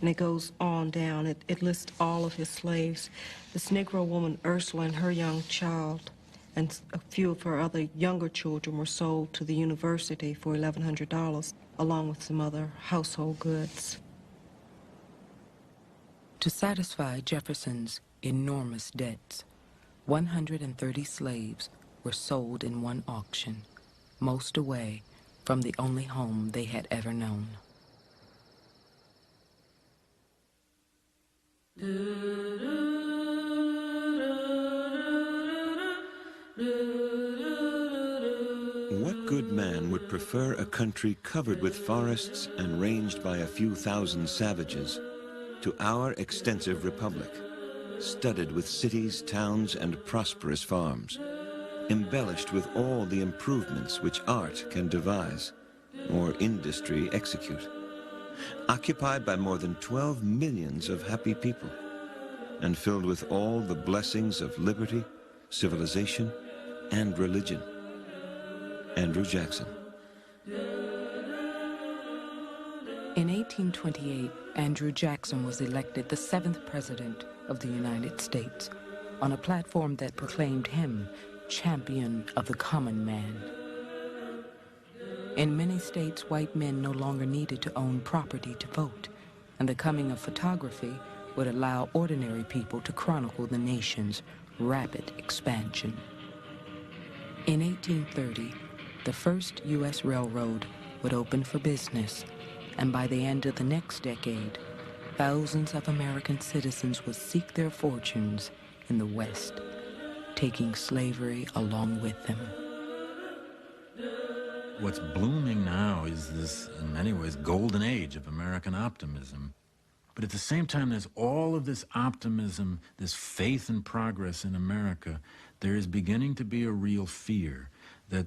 And it goes on down. It lists all of his slaves. This Negro woman, Ursula, and her young child, and a few of her other younger children were sold to the university for $1,100, along with some other household goods. To satisfy Jefferson's enormous debts, 130 slaves were sold in one auction, most away from the only home they had ever known. What good man would prefer a country covered with forests and ranged by a few thousand savages to our extensive republic, studded with cities, towns, and prosperous farms, embellished with all the improvements which art can devise, or industry execute, occupied by more than 12 millions of happy people, and filled with all the blessings of liberty, civilization, and religion? Andrew Jackson. In 1828, Andrew Jackson was elected the 7th President of the United States on a platform that proclaimed him champion of the common man. In many states, white men no longer needed to own property to vote, and the coming of photography would allow ordinary people to chronicle the nation's rapid expansion. In 1830, the first U.S. railroad would open for business, and by the end of the next decade, thousands of American citizens would seek their fortunes in the West, taking slavery along with them. What's blooming now is this, in many ways, golden age of American optimism. But at the same time, there's all of this optimism, this faith in progress in America. There is beginning to be a real fear that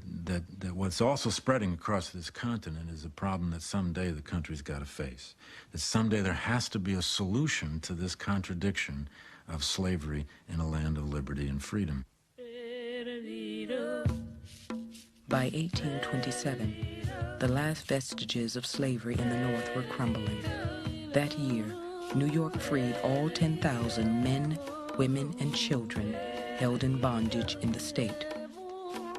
what's also spreading across this continent is a problem that someday the country's got to face. That someday there has to be a solution to this contradiction of slavery in a land of liberty and freedom. By 1827, the last vestiges of slavery in the North were crumbling. That year, New York freed all 10,000 men, women, and children held in bondage in the state.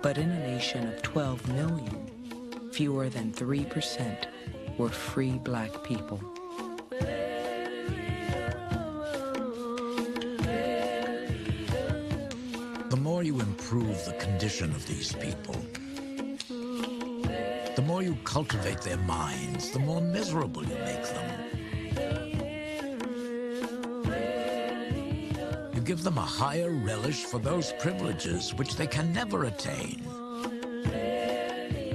But in a nation of 12 million, fewer than 3% were free black people. The more you improve the condition of these people, the more you cultivate their minds, the more miserable you make them. You give them a higher relish for those privileges which they can never attain,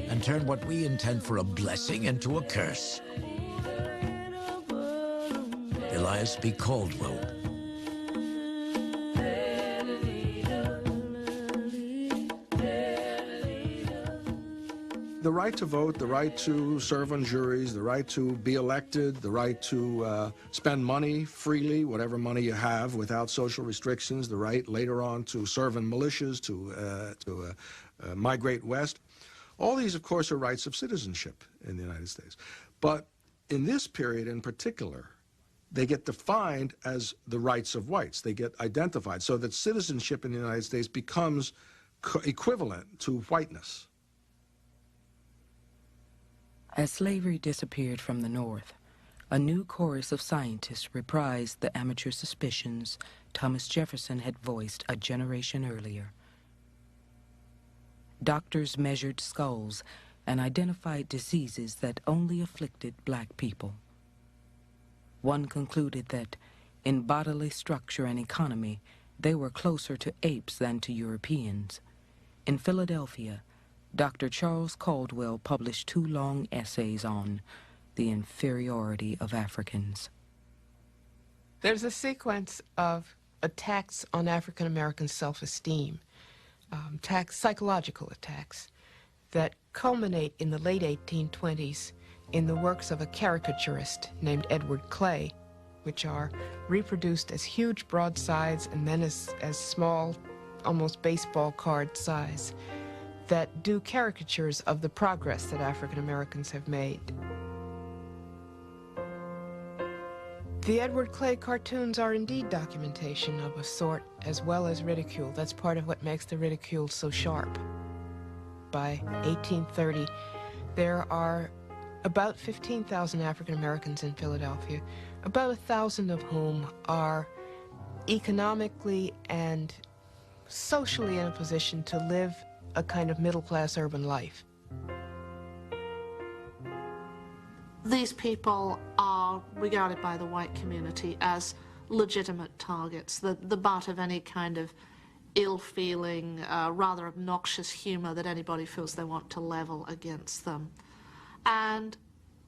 and turn what we intend for a blessing into a curse. Elias B. Caldwell. The right to vote, the right to serve on juries, the right to be elected, the right to spend money freely, whatever money you have, without social restrictions, the right later on to serve in militias, to migrate west. All these, of course, are rights of citizenship in the United States. But in this period in particular, they get defined as the rights of whites. They get identified so that citizenship in the United States becomes equivalent to whiteness. As slavery disappeared from the North, a new chorus of scientists reprised the amateur suspicions Thomas Jefferson had voiced a generation earlier. Doctors measured skulls and identified diseases that only afflicted black people. One concluded that, in bodily structure and economy, they were closer to apes than to Europeans. In Philadelphia, Dr. Charles Caldwell published 2 long essays on the inferiority of Africans. There's a sequence of attacks on African American self-esteem, psychological attacks, that culminate in the late 1820s in the works of a caricaturist named Edward Clay. which are reproduced as huge broadsides and then as small, almost baseball card size, that do caricatures of the progress that African Americans have made. The Edward Clay cartoons are indeed documentation of a sort as well as ridicule. That's part of what makes the ridicule so sharp. By 1830, there are about 15,000 African Americans in Philadelphia, about 1,000 of whom are economically and socially in a position to live a kind of middle-class urban life. These people are regarded by the white community as legitimate targets, the butt of any kind of ill-feeling, rather obnoxious humor that anybody feels they want to level against them. And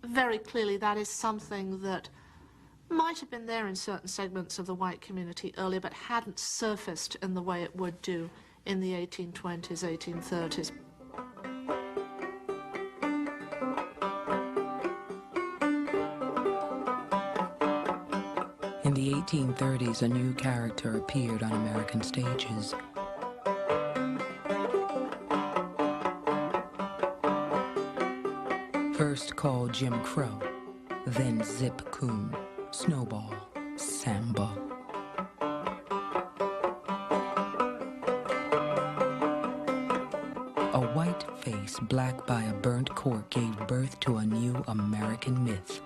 very clearly that is something that might have been there in certain segments of the white community earlier, but hadn't surfaced in the way it would do in the 1820s, 1830s. In the 1830s, a new character appeared on American stages. First called Jim Crow, then Zip Coon, Snowball, Sambo. A white face black by a burnt cork gave birth to a new American myth.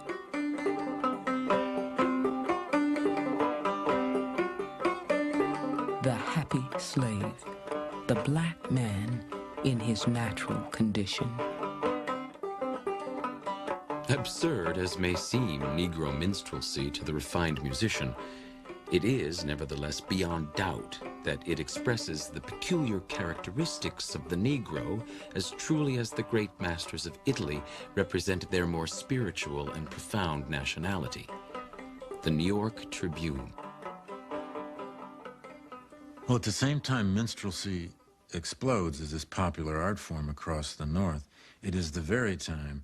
The happy slave, the black man in his natural condition. Absurd as may seem Negro minstrelsy to the refined musician, it is, nevertheless, beyond doubt that it expresses the peculiar characteristics of the Negro as truly as the great masters of Italy represented their more spiritual and profound nationality. The New York Tribune. Well, at the same time minstrelsy explodes as this popular art form across the North, it is the very time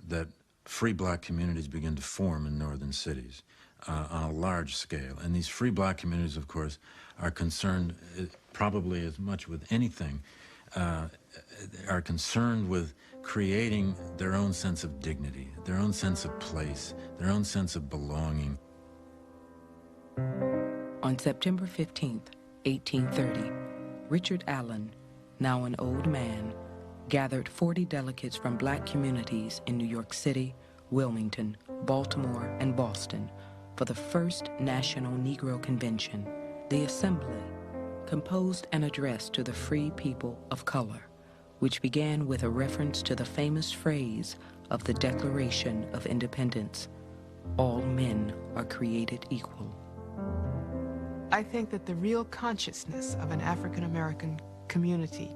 that free black communities begin to form in northern cities on a large scale. And these free black communities, of course, are concerned probably as much with anything, are concerned with creating their own sense of dignity, their own sense of place, their own sense of belonging. On September 15th, 1830, Richard Allen, now an old man, gathered 40 delegates from black communities in New York City, Wilmington, Baltimore, and Boston for the first National Negro Convention. The assembly composed an address to the free people of color, which began with a reference to the famous phrase of the Declaration of Independence, "All men are created equal." I think that the real consciousness of an African American community,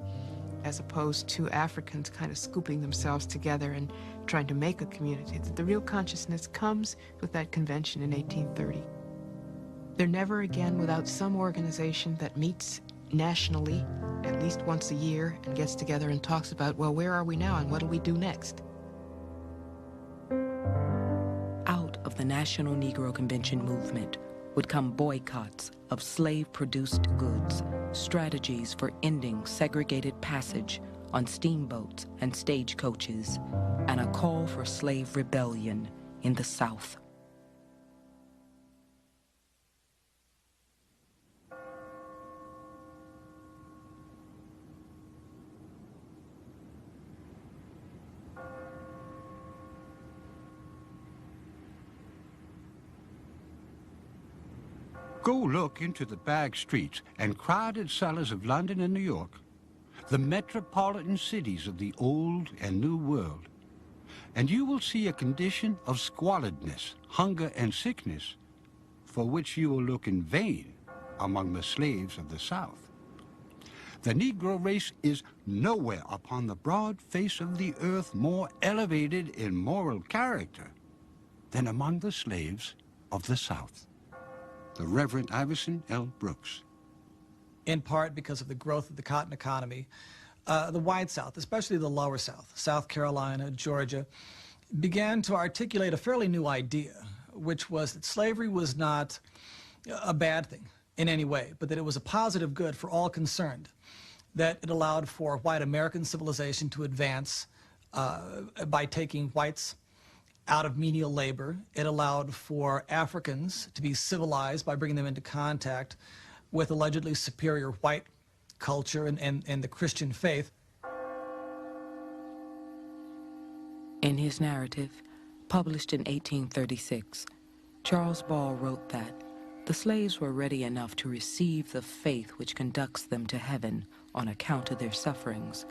as opposed to Africans kind of scooping themselves together and trying to make a community, that the real consciousness comes with that convention in 1830. They're never again without some organization that meets nationally at least once a year and gets together and talks about, well, where are we now and what do we do next? Out of the National Negro Convention movement would come boycotts of slave-produced goods, strategies for ending segregated passage on steamboats and stagecoaches, and a call for slave rebellion in the South. Go look into the back streets and crowded cellars of London and New York, the metropolitan cities of the old and new world, and you will see a condition of squalidness, hunger, and sickness for which you will look in vain among the slaves of the South. The Negro race is nowhere upon the broad face of the earth more elevated in moral character than among the slaves of the South. The Reverend Iverson L. Brooks. In part because of the growth of the cotton economy, the wide South, especially the lower South, South Carolina, Georgia, began to articulate a fairly new idea, which was that slavery was not a bad thing in any way, but that it was a positive good for all concerned, that it allowed for white American civilization to advance by taking whites out of menial labor. It allowed for Africans to be civilized by bringing them into contact with allegedly superior white culture and the Christian faith. In his narrative, published in 1836, Charles Ball wrote that the slaves were ready enough to receive the faith which conducts them to heaven on account of their sufferings,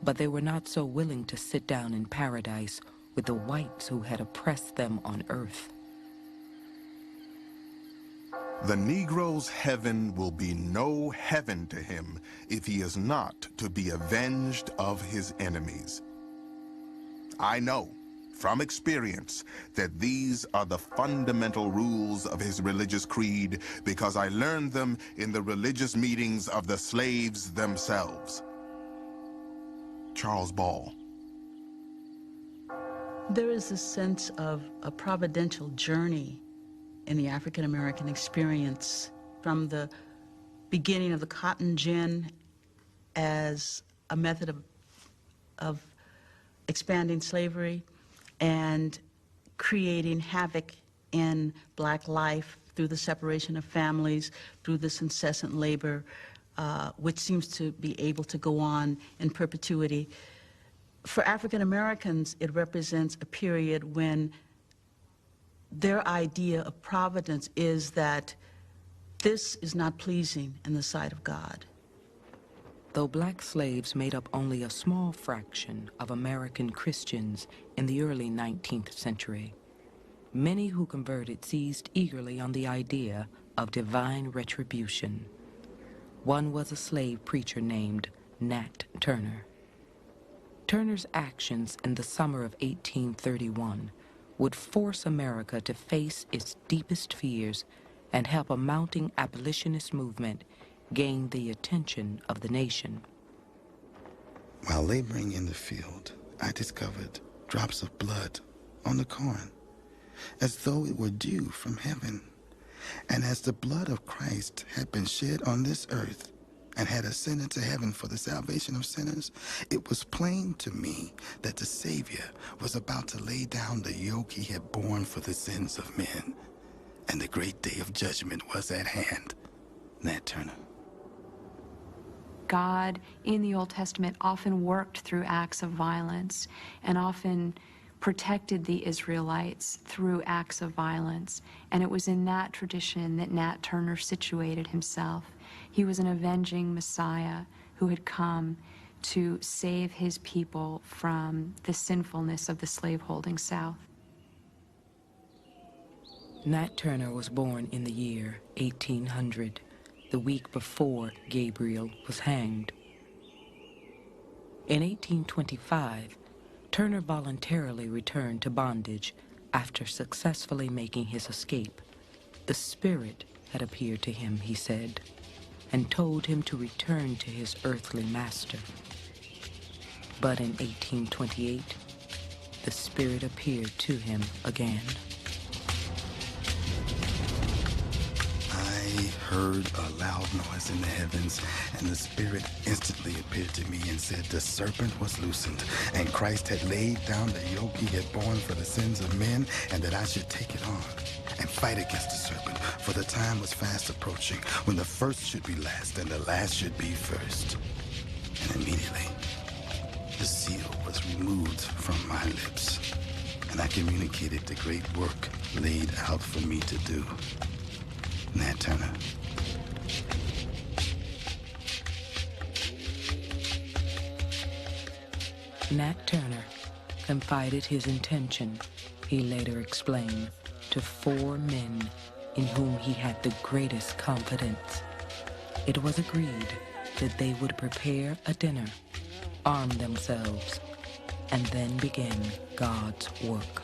but they were not so willing to sit down in paradise with the whites who had oppressed them on earth. The Negro's heaven will be no heaven to him if he is not to be avenged of his enemies. I know from experience that these are the fundamental rules of his religious creed because I learned them in the religious meetings of the slaves themselves. Charles Ball. There is a sense of a providential journey in the African American experience from the beginning of the cotton gin as a method of expanding slavery and creating havoc in black life through the separation of families, through this incessant labor, which seems to be able to go on in perpetuity. For African Americans, it represents a period when their idea of providence is that this is not pleasing in the sight of God. Though black slaves made up only a small fraction of American Christians in the early 19th century, many who converted seized eagerly on the idea of divine retribution. One was a slave preacher named Nat Turner. Turner's actions in the summer of 1831 would force America to face its deepest fears and help a mounting abolitionist movement gain the attention of the nation. While laboring in the field, I discovered drops of blood on the corn, as though it were dew from heaven. And as the blood of Christ had been shed on this earth and had ascended to heaven for the salvation of sinners, it was plain to me that the Savior was about to lay down the yoke he had borne for the sins of men, and the great day of judgment was at hand. Nat Turner. God in the Old Testament often worked through acts of violence and often protected the Israelites through acts of violence. And it was in that tradition that Nat Turner situated himself. He was an avenging Messiah who had come to save his people from the sinfulness of the slaveholding South. Nat Turner was born in the year 1800, the week before Gabriel was hanged. In 1825, Turner voluntarily returned to bondage after successfully making his escape. The Spirit had appeared to him, he said, and told him to return to his earthly master. But in 1828, the Spirit appeared to him again. I heard a loud noise in the heavens, and the Spirit instantly appeared to me and said the serpent was loosened, and Christ had laid down the yoke he had borne for the sins of men, and that I should take it on and fight against the serpent, for the time was fast approaching when the first should be last and the last should be first. And immediately, the seal was removed from my lips, and I communicated the great work laid out for me to do. Nat Turner. Nat Turner confided his intention, he later explained, to 4 men in whom he had the greatest confidence. It was agreed that they would prepare a dinner, arm themselves, and then begin God's work.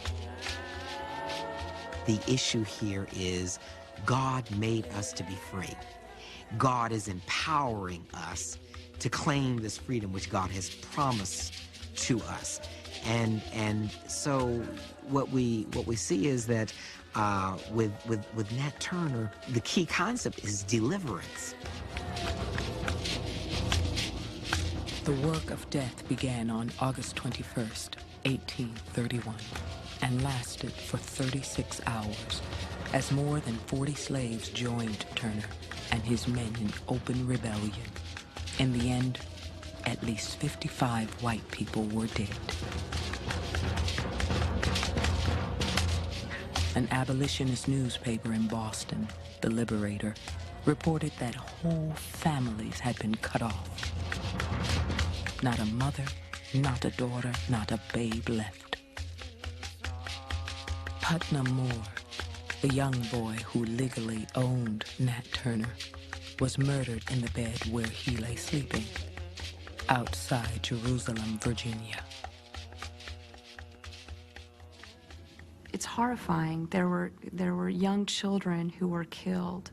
The issue here is God made us to be free. God is empowering us to claim this freedom which God has promised to us. And so what we see is that With Nat Turner, the key concept is deliverance. The work of death began on August 21st, 1831, and lasted for 36 hours as more than 40 slaves joined Turner and his men in open rebellion. In the end, at least 55 white people were dead. An abolitionist newspaper in Boston, The Liberator, reported that whole families had been cut off. Not a mother, not a daughter, not a babe left. Putnam Moore, the young boy who legally owned Nat Turner, was murdered in the bed where he lay sleeping, outside Jerusalem, Virginia. It's horrifying. There were young children who were killed,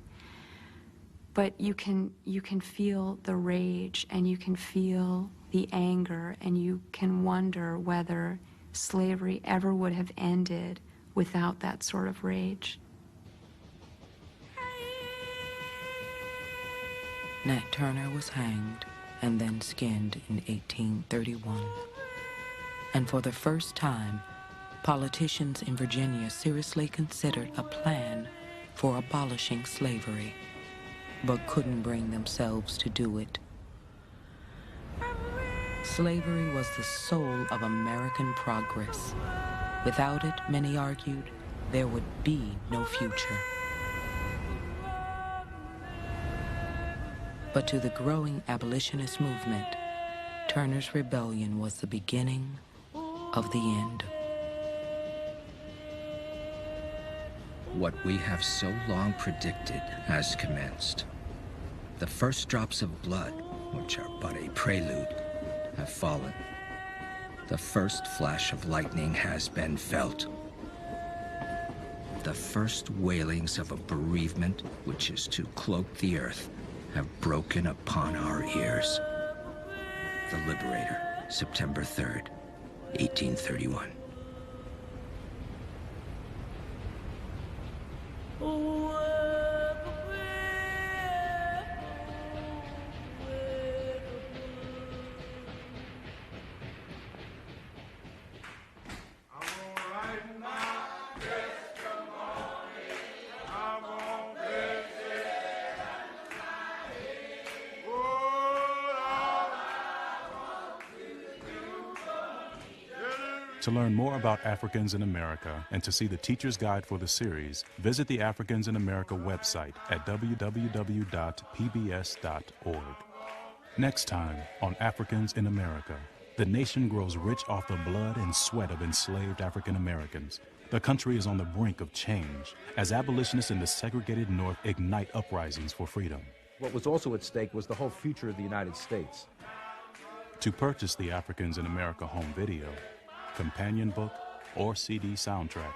but you can feel the rage, and you can feel the anger, and you can wonder whether slavery ever would have ended without that sort of rage. Nat Turner was hanged and then skinned in 1831. And for the first time, politicians in Virginia seriously considered a plan for abolishing slavery, but couldn't bring themselves to do it. Slavery was the soul of American progress. Without it, many argued, there would be no future. But to the growing abolitionist movement, Turner's rebellion was the beginning of the end. What we have so long predicted has commenced. The first drops of blood, which are but a prelude, have fallen. The first flash of lightning has been felt. The first wailings of a bereavement, which is to cloak the earth, have broken upon our ears. The Liberator, September 3rd, 1831. To learn more about Africans in America and to see the teacher's guide for the series, visit the Africans in America website at www.pbs.org. Next time on Africans in America, the nation grows rich off the blood and sweat of enslaved African Americans. The country is on the brink of change as abolitionists in the segregated North ignite uprisings for freedom. What was also at stake was the whole future of the United States. To purchase the Africans in America home video, companion book, or CD soundtrack,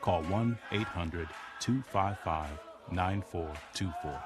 call 1-800-255-9424.